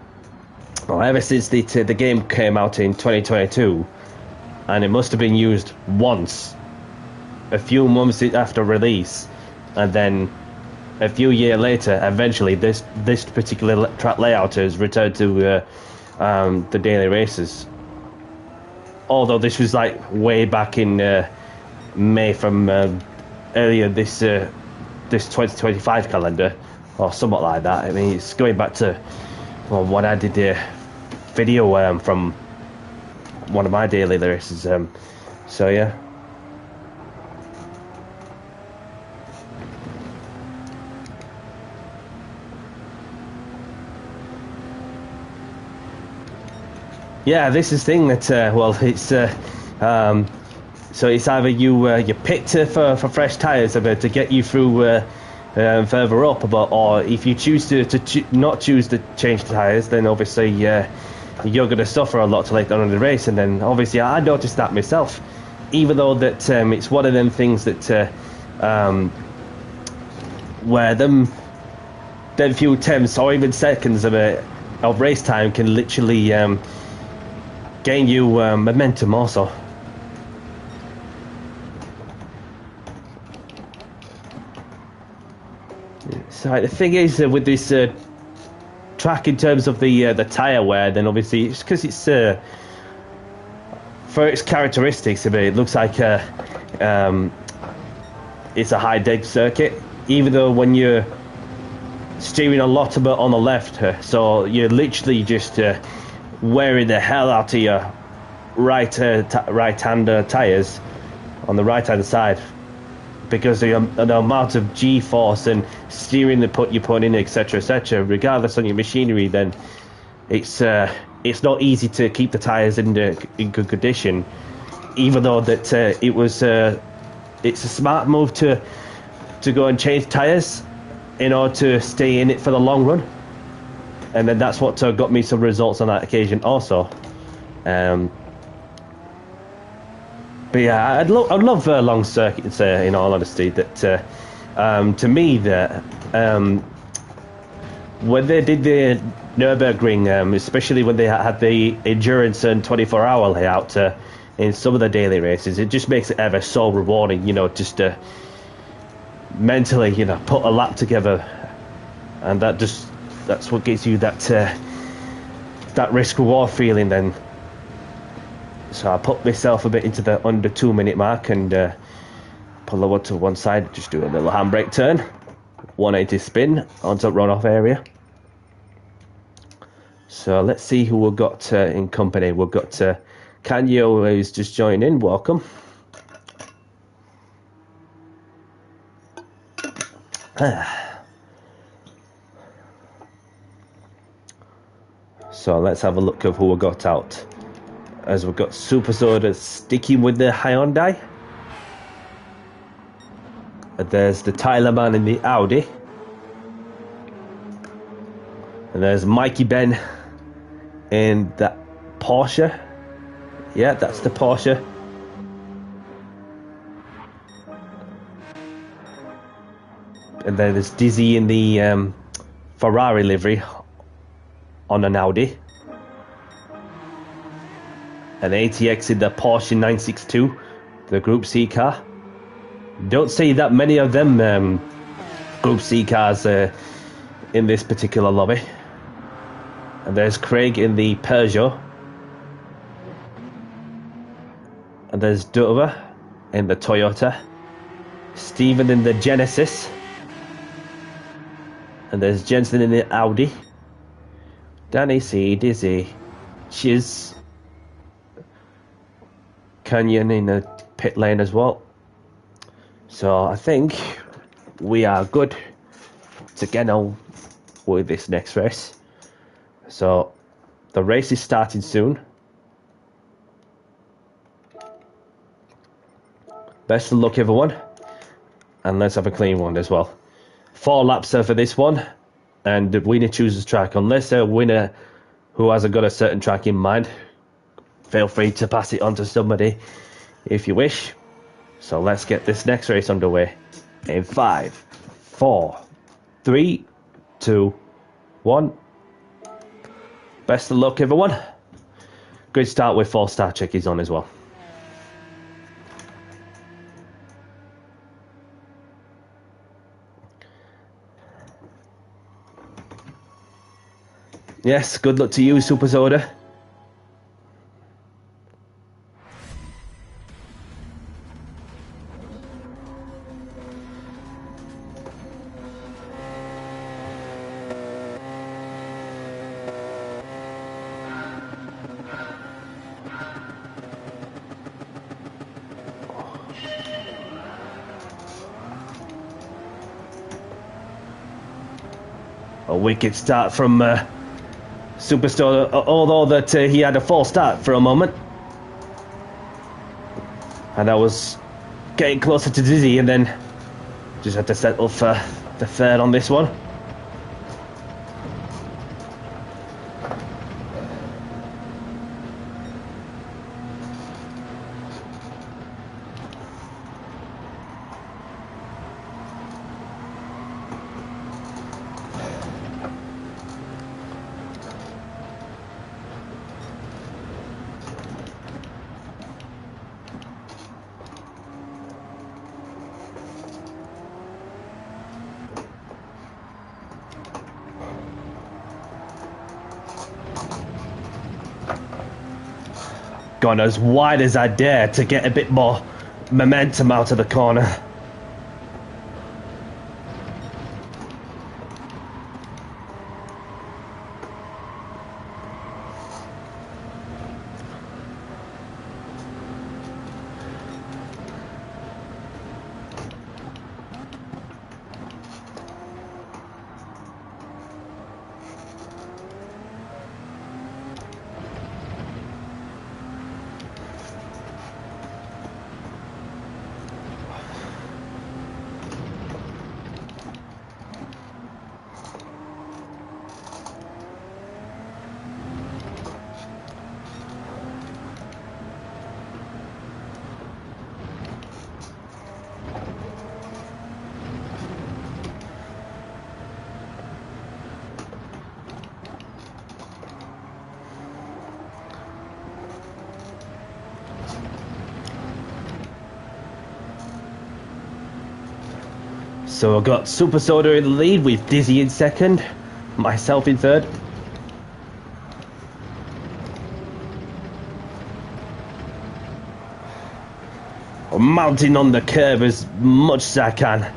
game came out in 2022, and it must have been used once, a few months after release, and then a few years later, eventually this particular track layout has returned to the daily races. Although this was like way back in May from earlier this 2025 calendar or somewhat like that. I mean, it's going back to when I did a video from one of my daily races. So yeah. Yeah, this is the thing that well, it's so it's either you pit for fresh tyres to get you through further up, or if you choose to not choose to change the tyres, then obviously you're going to suffer a lot later on in the race. And then obviously I noticed that myself, even though that it's one of them things that where them few tenths or even seconds of race time can literally gain you momentum also. So the thing is with this track in terms of the tyre wear, then obviously it's because it's for its characteristics of it looks like it's a high deck circuit, even though when you're steering a lot of it on the left, so you're literally just wearing the hell out of your right-hand tyres on the right-hand side, because the amount of G-force and steering you're putting in, etc., regardless on your machinery, then it's not easy to keep the tyres in good condition, even though that it's a smart move to go and change tyres in order to stay in it for the long run. And then that's what got me some results on that occasion also. But yeah, I'd love long circuits. In all honesty, that to me that when they did the Nürburgring, especially when they had the endurance and 24-hour layout in some of the daily races, it just makes it ever so rewarding. You know, just to mentally, put a lap together, and that's what gives you that risk reward feeling then. So I put myself a bit into the under 2 minute mark and pull over to one side, just do a little handbrake turn, 180 spin onto runoff area. So let's see who we've got in company. We've got Kanyo, who's just joined in. Welcome. So let's have a look of who we got out. As we've got Super Soda sticking with the Hyundai. There's the Tyler man in the Audi. And there's Mikey Ben in that Porsche. Yeah, that's the Porsche. And then there's Dizzy in the Ferrari livery on an Audi. And ATX in the Porsche 962, the Group C car. Don't see that many of them Group C cars in this particular lobby. And there's Craig in the Peugeot. And there's Dover in the Toyota. Stephen in the Genesis. And there's Jensen in the Audi. Danny C, Dizzy, Chiz, Canyon in the pit lane as well. So I think we are good to get on with this next race. So the race is starting soon. Best of luck, everyone. And let's have a clean one as well. 4 laps for this one. And the winner chooses track. Unless a winner who hasn't got a certain track in mind, feel free to pass it on to somebody if you wish. So let's get this next race underway. In 5, 4, 3, 2, 1. Best of luck, everyone. Good start with 4-star checkies on as well. Yes, good luck to you, Super Soda. A wicked start from Superstar, although that he had a false start for a moment. And I was getting closer to Dizzy, and then just had to settle for the third on this one. Gone as wide as I dare to get a bit more momentum out of the corner. So I've got Super Soda in the lead with Dizzy in second, myself in third. I'm mounting on the curve as much as I can.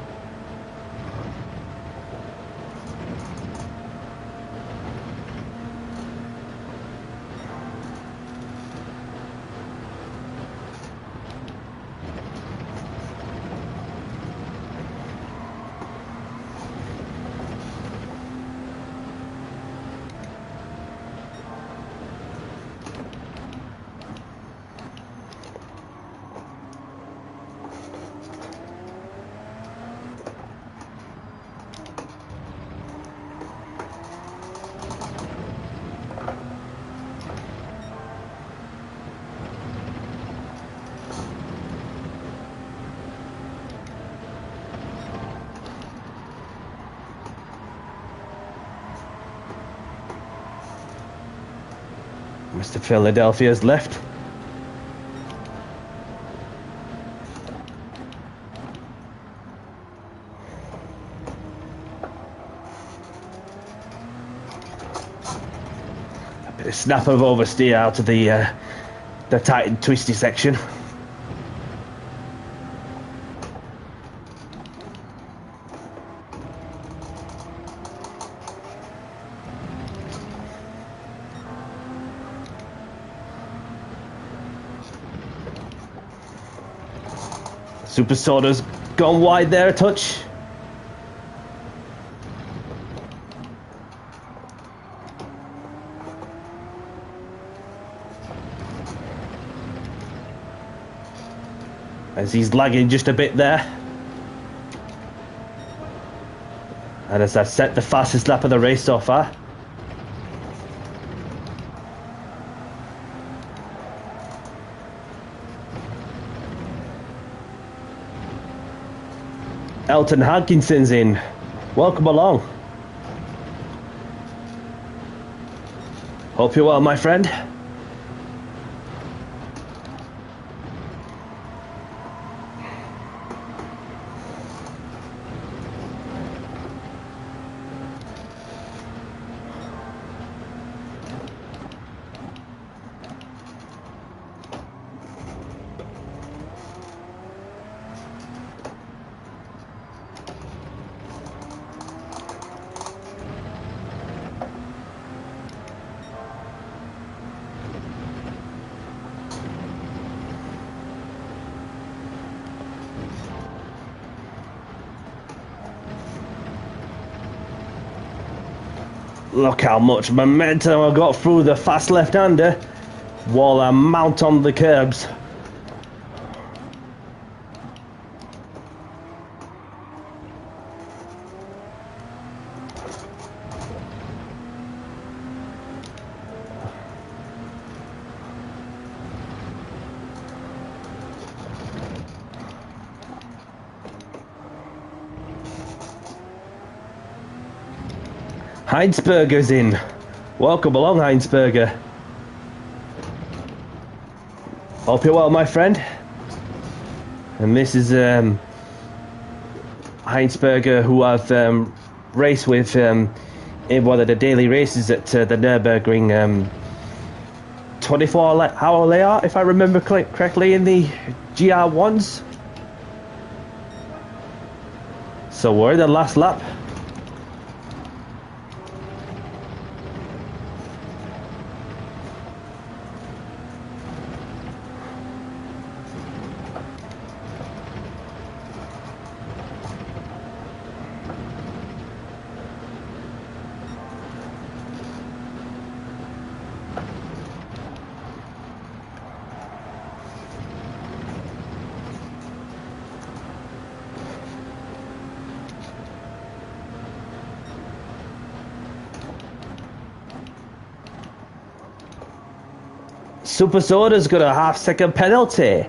Mr. Philadelphia's left. A bit of snap of oversteer out of the tight and twisty section. Super Soda's gone wide there a touch. As he's lagging just a bit there. And as I've set the fastest lap of the race so far. Elton Hankinson's in. Welcome along. Hope you're well, my friend. Look how much momentum I got through the fast left-hander while I mount on the curbs. Heinsberger's in. Welcome along, Heinsberger. Hope you're well, my friend. And this is Heinsberger, who I've raced with in one of the daily races at the Nürburgring 24-hour layout, if I remember correctly, in the GR1s. So we're in the last lap. Super Soda's got a half-second penalty.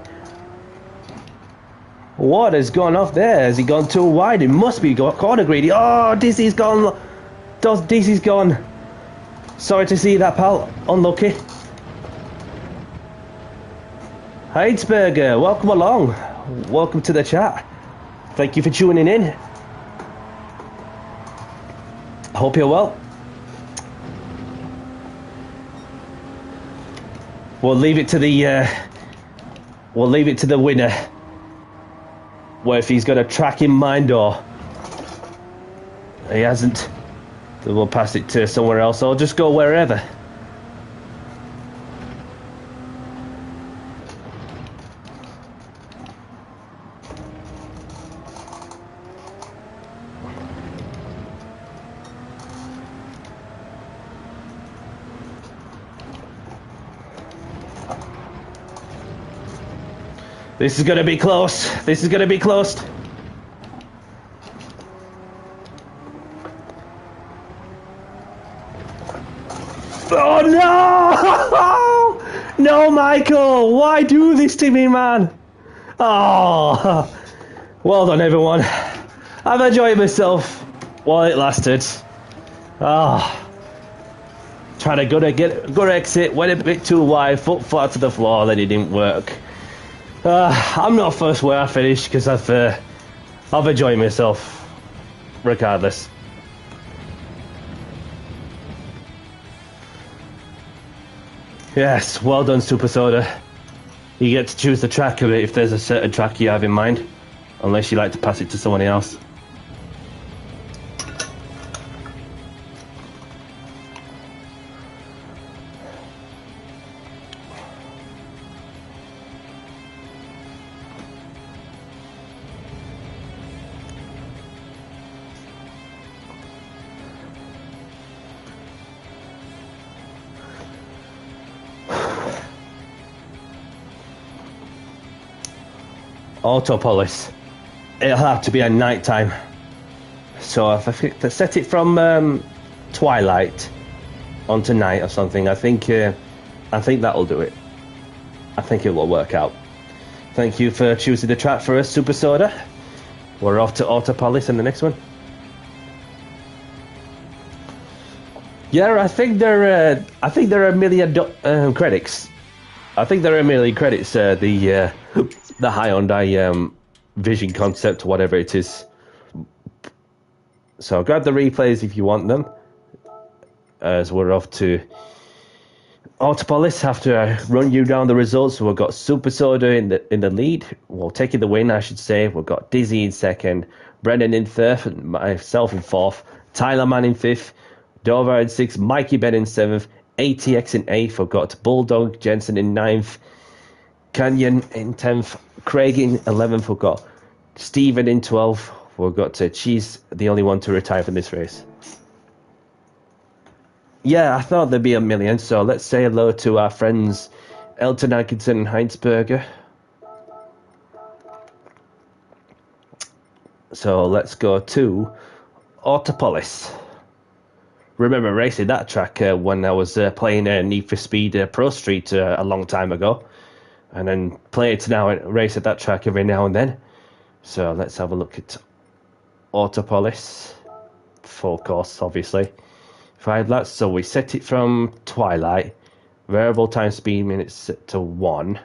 What has gone off there? Has he gone too wide? It must be corner greedy. Oh, Dizzy's gone. Dizzy's gone. Sorry to see that, pal. Unlucky. Heinsberger, welcome along. Welcome to the chat. Thank you for tuning in. Hope you're well. We'll leave it to the winner. Where if he's got a track in mind or he hasn't, then we'll pass it to somewhere else or just go wherever. This is going to be close. This is going to be close. Oh no! No, Michael! Why do this to me, man? Oh, well done, everyone. I've enjoyed myself while it lasted. Trying to good exit, went a bit too wide, foot flat to the floor, then it didn't work. I'm not first where I finished because I've enjoyed myself regardless. Yes, well done, Super Soda. You get to choose the track of it if there's a certain track you have in mind, unless you like to pass it to someone else. Autopolis. It'll have to be at night time. So if I set it from twilight onto night or something, I think that'll do it. I think it will work out. Thank you for choosing the track for us, Super Soda. We're off to Autopolis in the next one. Yeah, I think there are a million credits. I think there are a million credits. The Hyundai Vision concept, whatever it is. So grab the replays if you want them. As we're off to Autopolis after I run you down the results. So we've got Super Soda in the lead. Well, taking the win, I should say. We've got Dizzy in second, Brendan in third, and myself in fourth, Tyler Mann in fifth, Dover in sixth, Mikey Ben in seventh, ATX in eighth. We've got Bulldog Jensen in ninth, Canyon in 10th, Craig in 11th, we've got Stephen in 12th, we've got Cheese, the only one to retire from this race. Yeah, I thought there'd be a million, so let's say hello to our friends Elton Atkinson and Heinsberger. So let's go to Autopolis. Remember racing that track when I was playing Need for Speed Pro Street a long time ago. And then play it now and race at that track every now and then. So let's have a look at Autopolis. Full course, obviously. 5 laps. So we set it from twilight. Variable time speed minutes set to 1.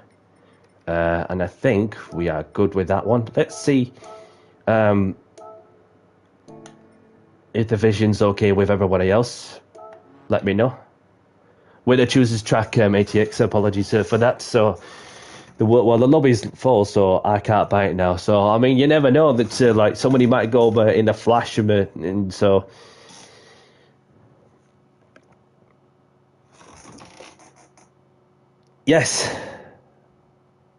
And I think we are good with that one. Let's see if the vision's okay with everybody else. Let me know. Winner chooses track ATX. Apologies for that. So the lobby's full, so I can't buy it now. So I mean, you never know that like somebody might go in a flash, and so yes,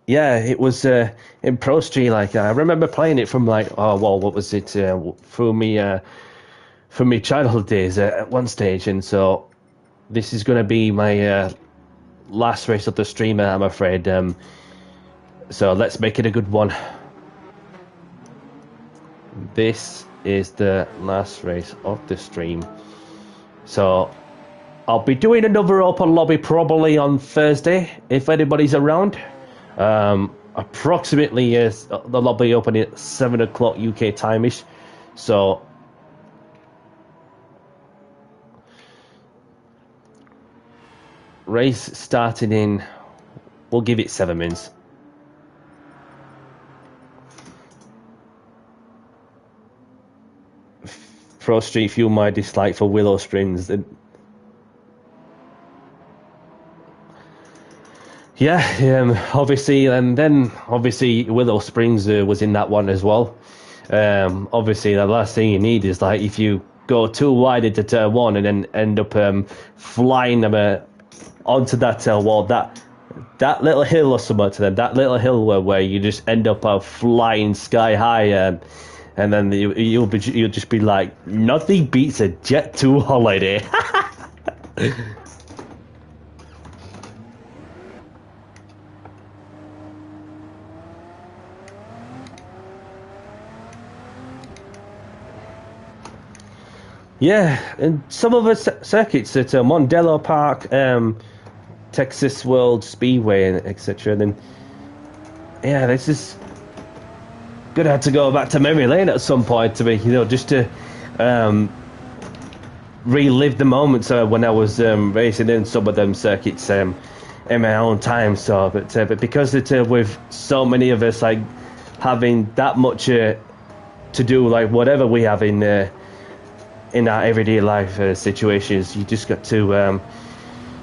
yeah, it was in Pro Street. Like I remember playing it from like what was it from me childhood days at one stage, and so this is going to be my last race of the streamer, I'm afraid. So let's make it a good one. This is the last race of the stream. So I'll be doing another open lobby probably on Thursday if anybody's around. Approximately the lobby opening at 7 o'clock UK time-ish. So race starting in, we'll give it 7 minutes. Pro Street Fuel my dislike for Willow Springs. Yeah, obviously, and then obviously Willow Springs was in that one as well. Obviously, the last thing you need is like if you go too wide into turn one and then end up flying them onto that wall, that little hill or something to them, that little hill where you just end up flying sky high, and then you'll just be like, nothing beats a Jet 2 holiday. Yeah, and some of the circuits at Mondelo Park, Texas World Speedway, and etc. Then, yeah, this is gonna have to go back to memory lane at some point to me, just to relive the moments when I was racing in some of them circuits in my own time. So, but because with so many of us like having that much to do, like whatever we have in our everyday life situations, you just got to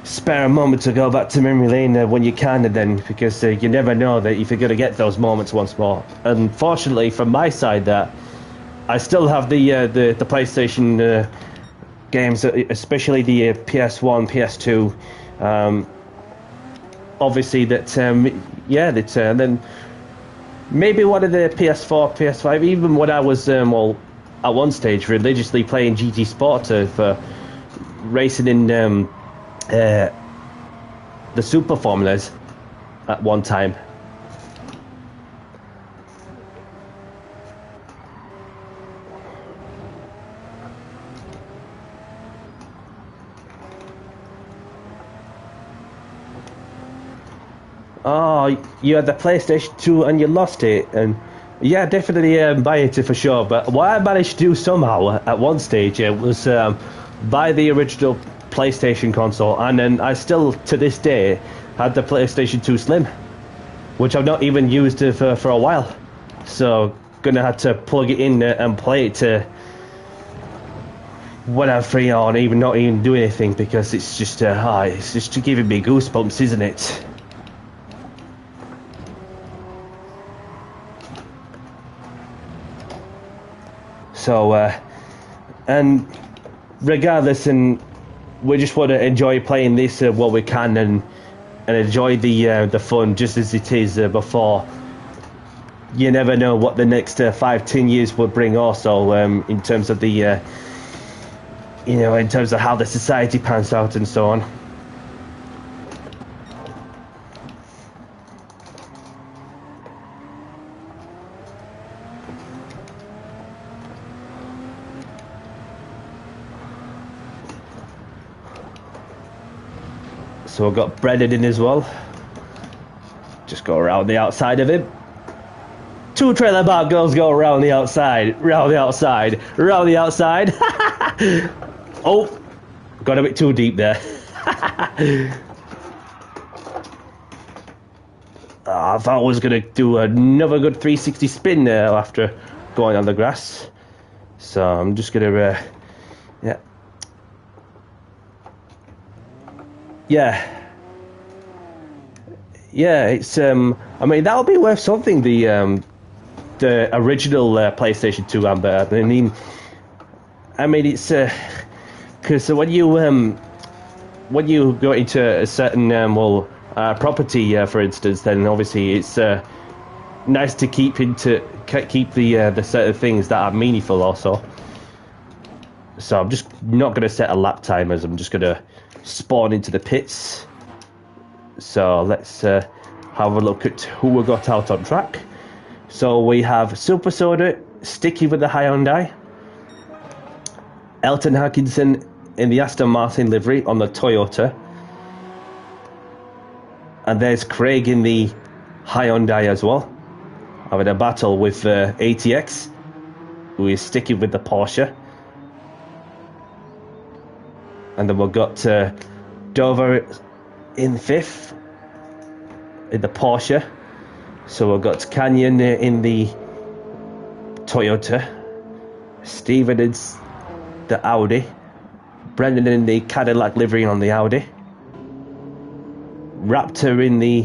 spare a moment to go back to memory lane when you can, and then because you never know that if you're going to get those moments once more. Unfortunately, from my side, that I still have the PlayStation games, especially the PS1, PS2. Obviously, and then maybe one of the PS4, PS5. Even when I was at one stage religiously playing GT Sport for racing in the Super Formulas at one time. Oh, you had the PlayStation 2 and you lost it, and yeah, definitely buy it for sure. But what I managed to do somehow at one stage was buy the original PlayStation console, and then I still to this day had the PlayStation 2 Slim, which I've not even used for a while. So gonna have to plug it in and play it when I'm free, or not even do anything, because it's just giving me goosebumps, isn't it? So, and regardless, and we just want to enjoy playing this while we can, and enjoy the fun just as it is before. You never know what the next 5-10 years will bring also, in terms of the in terms of how the society pans out and so on. So we've got Brennan in as well. Just go around the outside of him. 2 trailer park girls go around the outside, round the outside, round the outside. Oh, got a bit too deep there. I thought I was going to do another good 360 spin there after going on the grass. So I'm just going to, Yeah, it's I mean, that'll be worth something, the original PlayStation 2 Amber. I mean it's because when you go into a certain property, for instance, then obviously it's nice to keep the set of things that are meaningful also. So I'm just not going to set a lap time, as I'm just going to spawn into the pits. So let's have a look at who we got out on track. So we have Super Soda sticking with the Hyundai, Elton Hankinson in the Aston Martin livery on the Toyota, and there's Craig in the Hyundai as well, having a battle with ATX, who is sticking with the Porsche. And then we've got Dover in 5th in the Porsche. So we've got Canyon in the Toyota, Steven the Audi. Brendan in the Cadillac livery on the Audi. Raptor in the,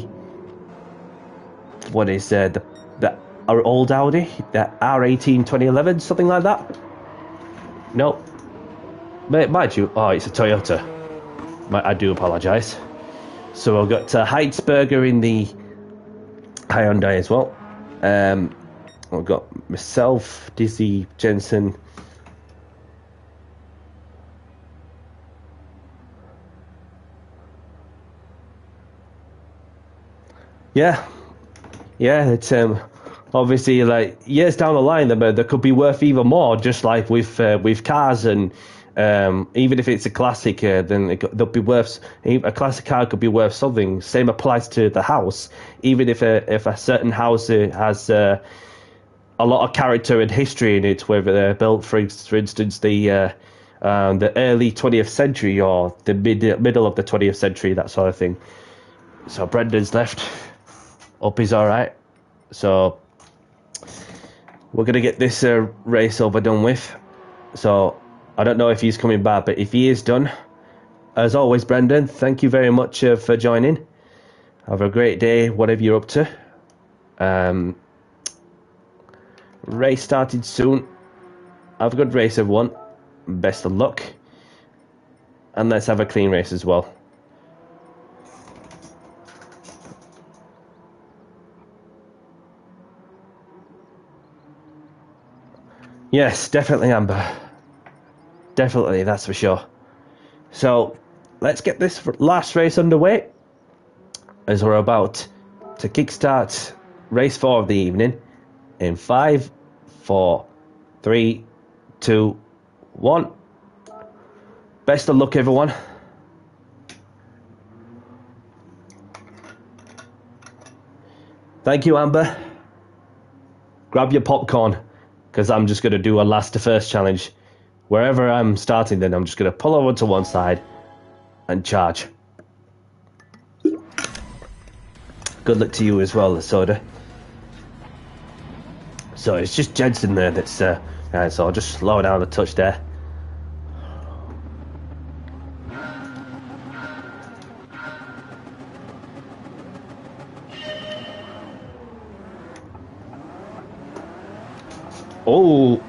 what is our old Audi, the R18 2011, something like that. No, mind you, oh, it's a Toyota. I do apologise. So I've got Heitzberger in the Hyundai as well. I've got myself, Dizzy, Jensen. Yeah, it's obviously, like, years down the line, they could be worth even more. Just like with cars, and even if it's a classic, then they'll be worth. A classic car could be worth something. Same applies to the house. Even if a certain house has a lot of character and history in it, whether they're built, for instance, the early 20th century or the middle of the 20th century, that sort of thing. So Brendan's left. Up is all right. So we're going to get this race over done with. So I don't know if he's coming back, but if he is done, as always, Brendan, thank you very much for joining. Have a great day, whatever you're up to. Race started soon. Have a good race, everyone. Best of luck. And let's have a clean race as well. Yes, definitely, Amber. Definitely, that's for sure. So, let's get this last race underway, as we're about to kickstart race 4 of the evening in 5, 4, 3, 2, 1. Best of luck, everyone. Thank you, Amber. Grab your popcorn, because I'm just going to do a last to first challenge. Wherever I'm starting, then I'm just going to pull over to one side and charge. Good luck to you as well, Soda. So it's just Jensen there that's... so I'll just slow down a touch there. Oh!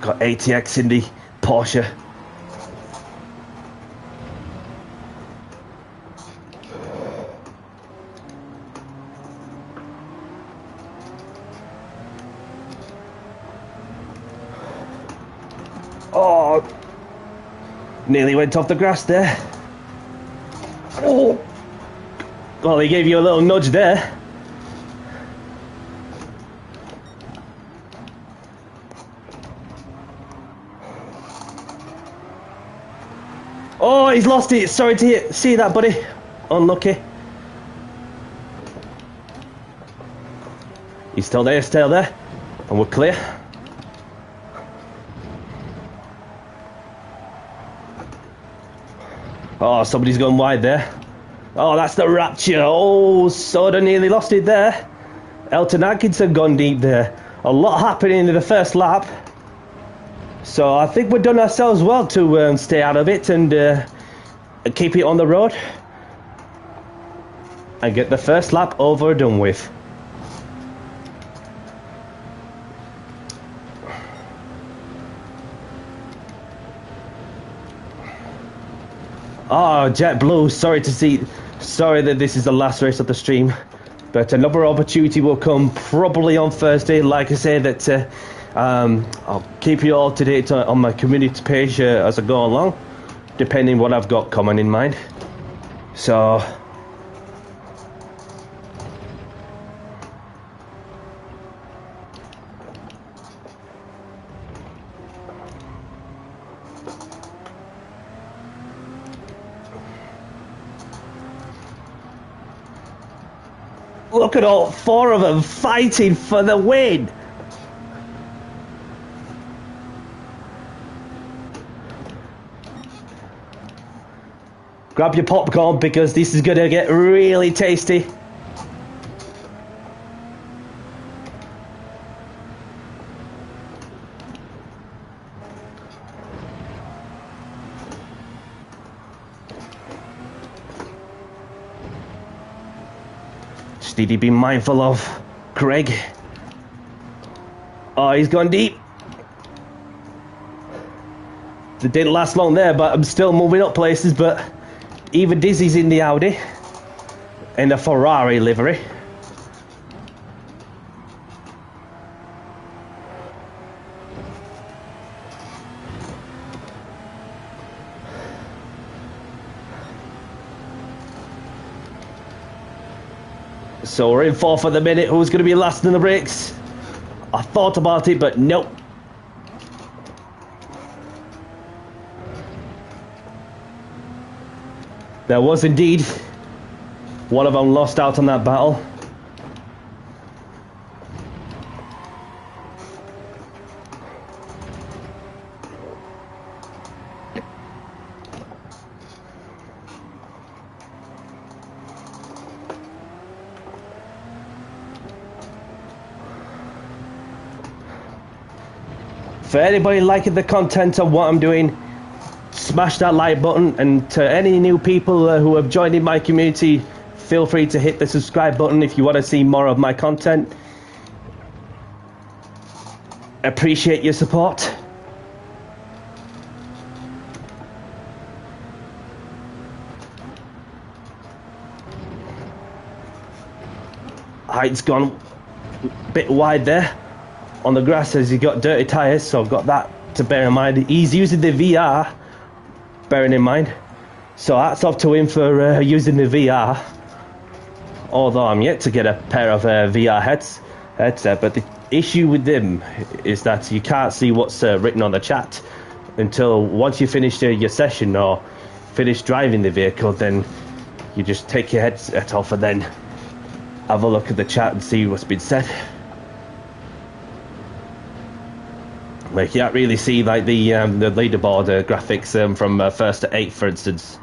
Got ATX in the Porsche. Oh, nearly went off the grass there. Oh, well, he gave you a little nudge there. Oh, he's lost it. Sorry to see that, buddy. Unlucky. He's still there, and we're clear. Oh, somebody's gone wide there. Oh, that's the Rapture. Oh, Soda nearly lost it there. Elton Atkinson gone deep there. A lot happening in the first lap. So I think we've done ourselves well to stay out of it and keep it on the road. And get the first lap over and done with. Oh, JetBlue, sorry that this is the last race of the stream, but another opportunity will come probably on Thursday. Like I say, that I'll keep you all to date on my community page as I go along, depending what I've got coming in mind. So Look at all four of them fighting for the win. Grab your popcorn because this is going to get really tasty. Just need to be mindful of Greg. Oh, he's gone deep. It didn't last long there, but I'm still moving up places. But even Dizzy's in the Audi, in the Ferrari livery. So we're in fourth at the minute. Who's going to be last in the brakes? I thought about it, but nope. There was indeed one of them lost out on that battle. For anybody liking the content of what I'm doing, smash that like button, and to any new people who have joined in my community, feel free to hit the subscribe button if you want to see more of my content. Appreciate your support. Height's gone a bit wide there on the grass as he got dirty tyres, so I've got that to bear in mind. He's using the VR, bearing in mind, so hats off to him for using the VR, although I'm yet to get a pair of VR headset. But the issue with them is that you can't see what's written on the chat until once you finish your session or finish driving the vehicle. Then you just take your headset off and then have a look at the chat and see what's been said. Like, you can't really see like the leaderboard graphics from first to 8th, for instance.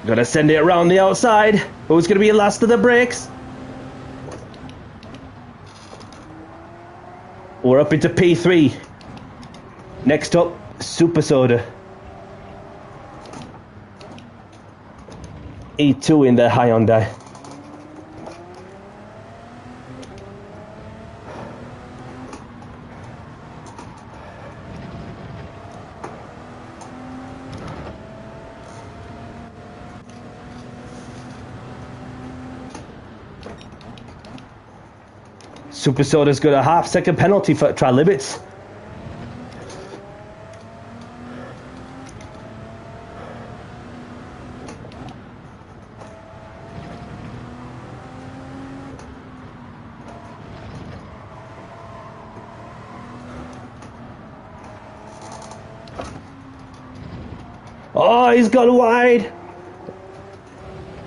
Gonna send it around the outside. Who's gonna be last of the brakes? We're up into P3. Next up, Super Soda. E2 in the Hyundai. Super Soda's got a half-second penalty for tri limits. Oh, he's gone wide.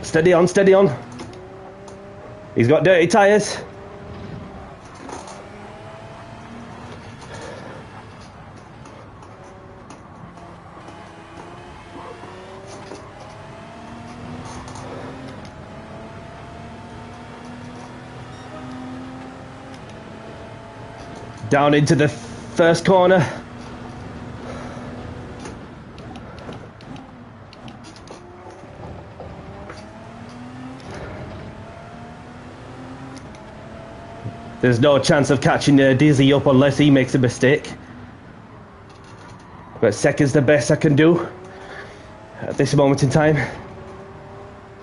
Steady on, steady on. He's got dirty tyres. Down into the first corner. There's no chance of catching Dizzy up unless he makes a mistake. But second's the best I can do at this moment in time.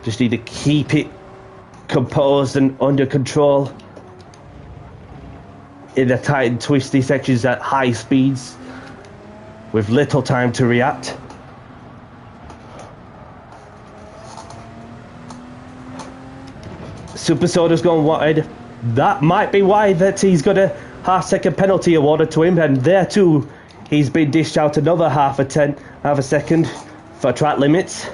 Just need to keep it composed and under control in the tight and twisty sections at high speeds with little time to react. Super Soda's gone wide. That might be why that he's got a half-second penalty awarded to him, and there too he's been dished out another half a second for track limits.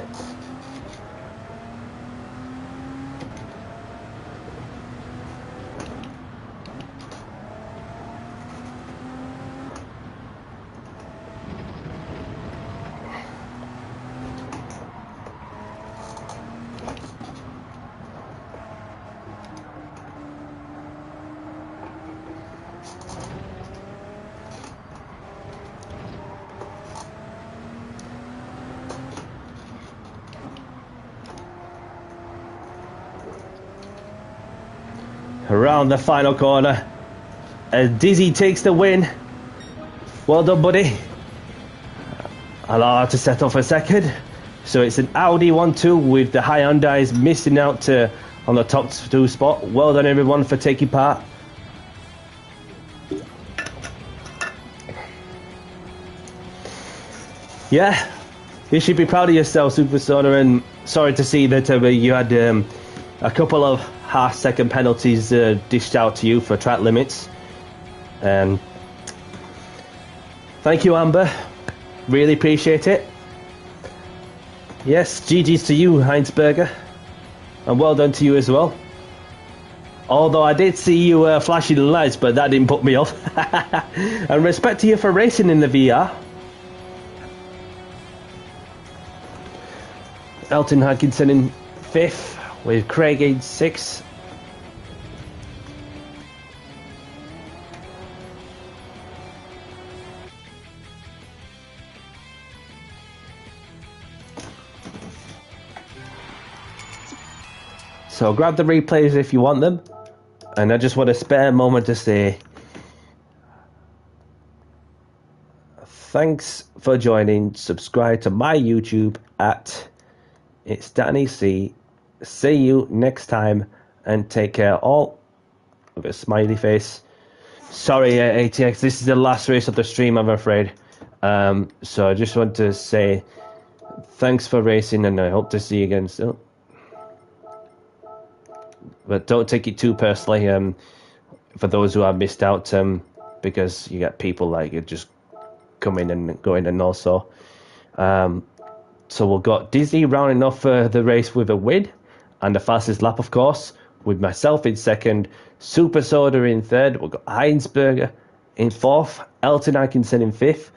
around the final corner. As Dizzy takes the win. Well done, buddy. Allow her to settle for second. So it's an Audi 1-2 with the Hyundais missing out on the top 2 spot. Well done, everyone, for taking part. Yeah, you should be proud of yourself, Super Soda, and sorry to see that you had a couple of half-second penalties dished out to you for track limits. Thank you, Amber. Really appreciate it. Yes, GG's to you, Heinsberger. And well done to you as well. Although I did see you flashing the lights, but that didn't put me off. And respect to you for racing in the VR. Elton Hodkinson in 5th, with Craig in 6th. So grab the replays if you want them. And I just want to spare a moment to say thanks for joining. Subscribe to my YouTube at It's Danny C. See you next time and take care all with a smiley face. Sorry, ATX, this is the last race of the stream, I'm afraid. So I just want to say thanks for racing and I hope to see you again soon. But don't take it too personally, for those who have missed out, because you get people like you just coming and going, and also. So we've got Disney rounding off the race with a win, and the fastest lap, of course, with myself in 2nd, Super Soda in 3rd, we've got Heinsberger in 4th, Elton Atkinson in 5th,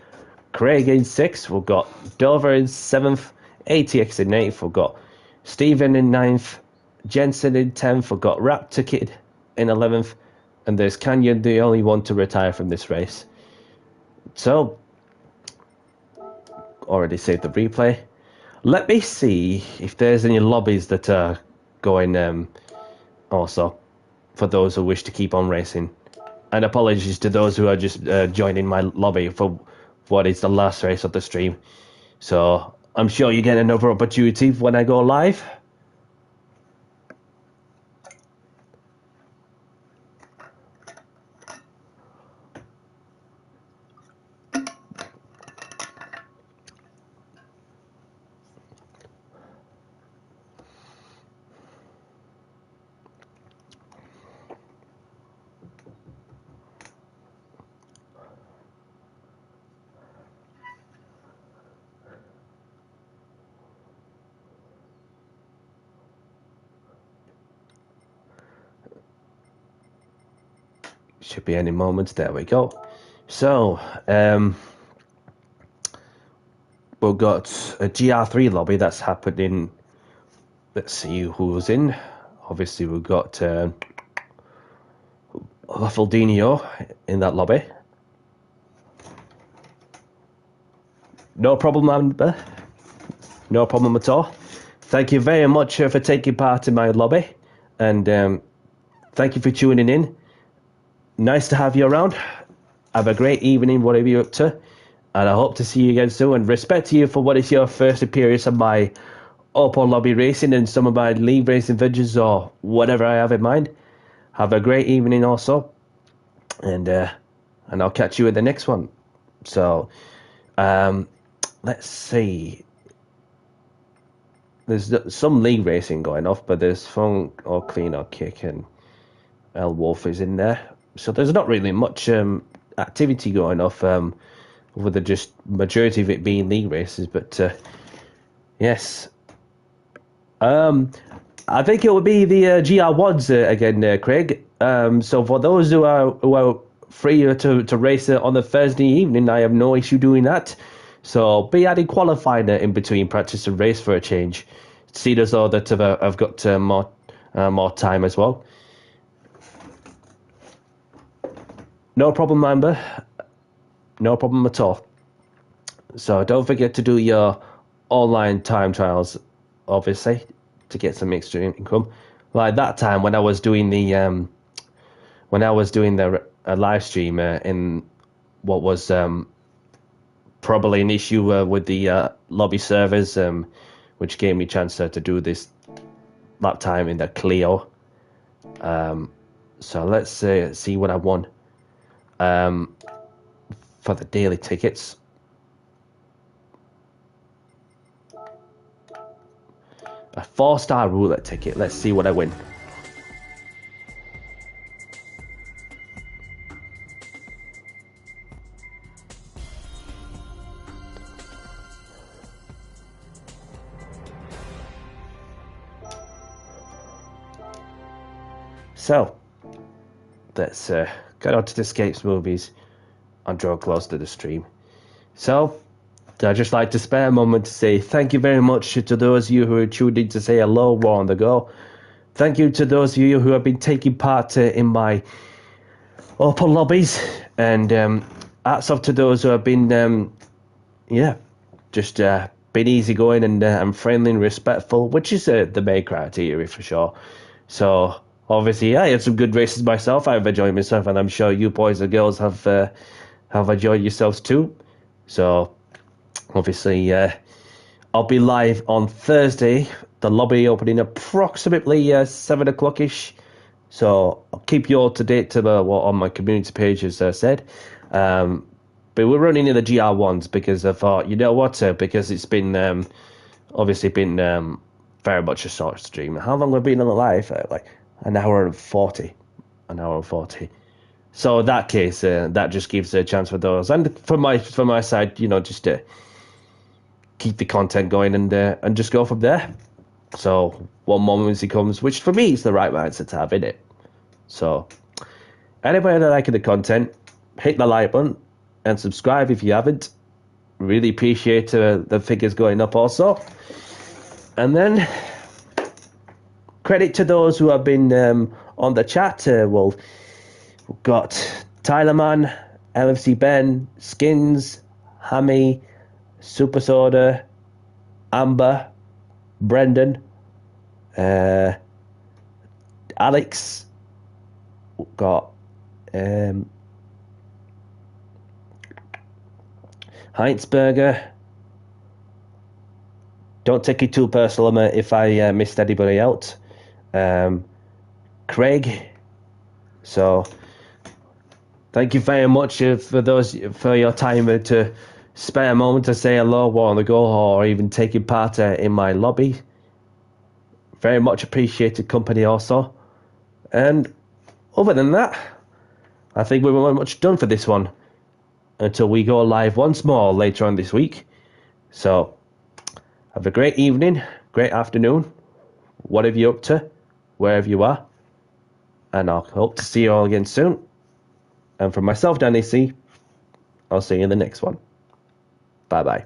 Craig in 6th, we've got Dover in 7th, ATX in 8th, we've got Stephen in 9th, Jensen in 10th, we've got Raptor Kid in 11th, and there's Canyon, the only one to retire from this race. So, already saved the replay. Let me see if there's any lobbies that are going also, for those who wish to keep on racing. And apologies to those who are just joining my lobby for what is the last race of the stream. So, I'm sure you get another opportunity when I go live. Should be any moment. There we go. So, we've got a GR3 lobby that's happening. Let's see who's in. Obviously, we've got Raffaldinho in that lobby. No problem, Amber. No problem at all. Thank you very much for taking part in my lobby. And thank you for tuning in. Nice to have you around. Have a great evening, whatever you're up to. And I hope to see you again soon. And respect to you for what is your first appearance on my Open Lobby Racing and some of my League Racing Ventures or whatever I have in mind. Have a great evening also. And I'll catch you at the next one. So, let's see. There's some League Racing going off, but there's Funk or Clean or Kick and El Wolf is in there. So there's not really much activity going off, with the just majority of it being league races. But yes, I think it will be the GR1s again, Craig. So for those who are free to race on the Thursday evening, I have no issue doing that. So be adding qualifying in between practice and race for a change. See as though that I've got more time as well. No problem, Amber. No problem at all. So don't forget to do your online time trials, obviously, to get some extra income. Like that time when I was doing the when I was doing the live stream in what was probably an issue with the lobby servers, which gave me a chance to do this lap time in the Clio. So let's see what I won for the daily tickets. A 4-star roulette ticket. Let's see what I win. So, let's get on to the Escapes movies and draw close to the stream. So, I'd just like to spare a moment to say thank you very much to those of you who are tuned in to say hello, War on the Go. Thank you to those of you who have been taking part in my open lobbies. And hats off to those who have been, just been easygoing and friendly and respectful, which is the main criteria for sure. So, obviously, I had some good races myself. I've enjoyed myself, and I'm sure you boys and girls have enjoyed yourselves too. So, obviously, I'll be live on Thursday. The lobby opening approximately 7 o'clock-ish. So, I'll keep you all to date to what on my community page as said. But we're running in the GR1s because I thought, you know what, because it's been obviously been very much a short stream. How long have we been on the live? Like an hour and 40. So in that case, that just gives a chance for those. And for my side, just to keep the content going and just go from there. So one moment he comes, which for me is the right mindset to have in it. So anybody that liking the content, hit the like button and subscribe if you haven't. Really appreciate the figures going up also. And then credit to those who have been on the chat. We've got Tyler Man, LFC Ben, Skins, Hammy, Super Soda, Amber, Brendan, Alex. We've got Heinzberger. Don't take it too personal if I missed anybody out. Craig. So thank you very much for your time to spare a moment to say hello while on the go, or even taking part in my lobby. Very much appreciated company also. And other than that, I think we're very much done for this one until we go live once more later on this week. So have a great evening, great afternoon, whatever you're up to, wherever you are. And I'll hope to see you all again soon. And for myself, Danny C, I'll see you in the next one. Bye-bye.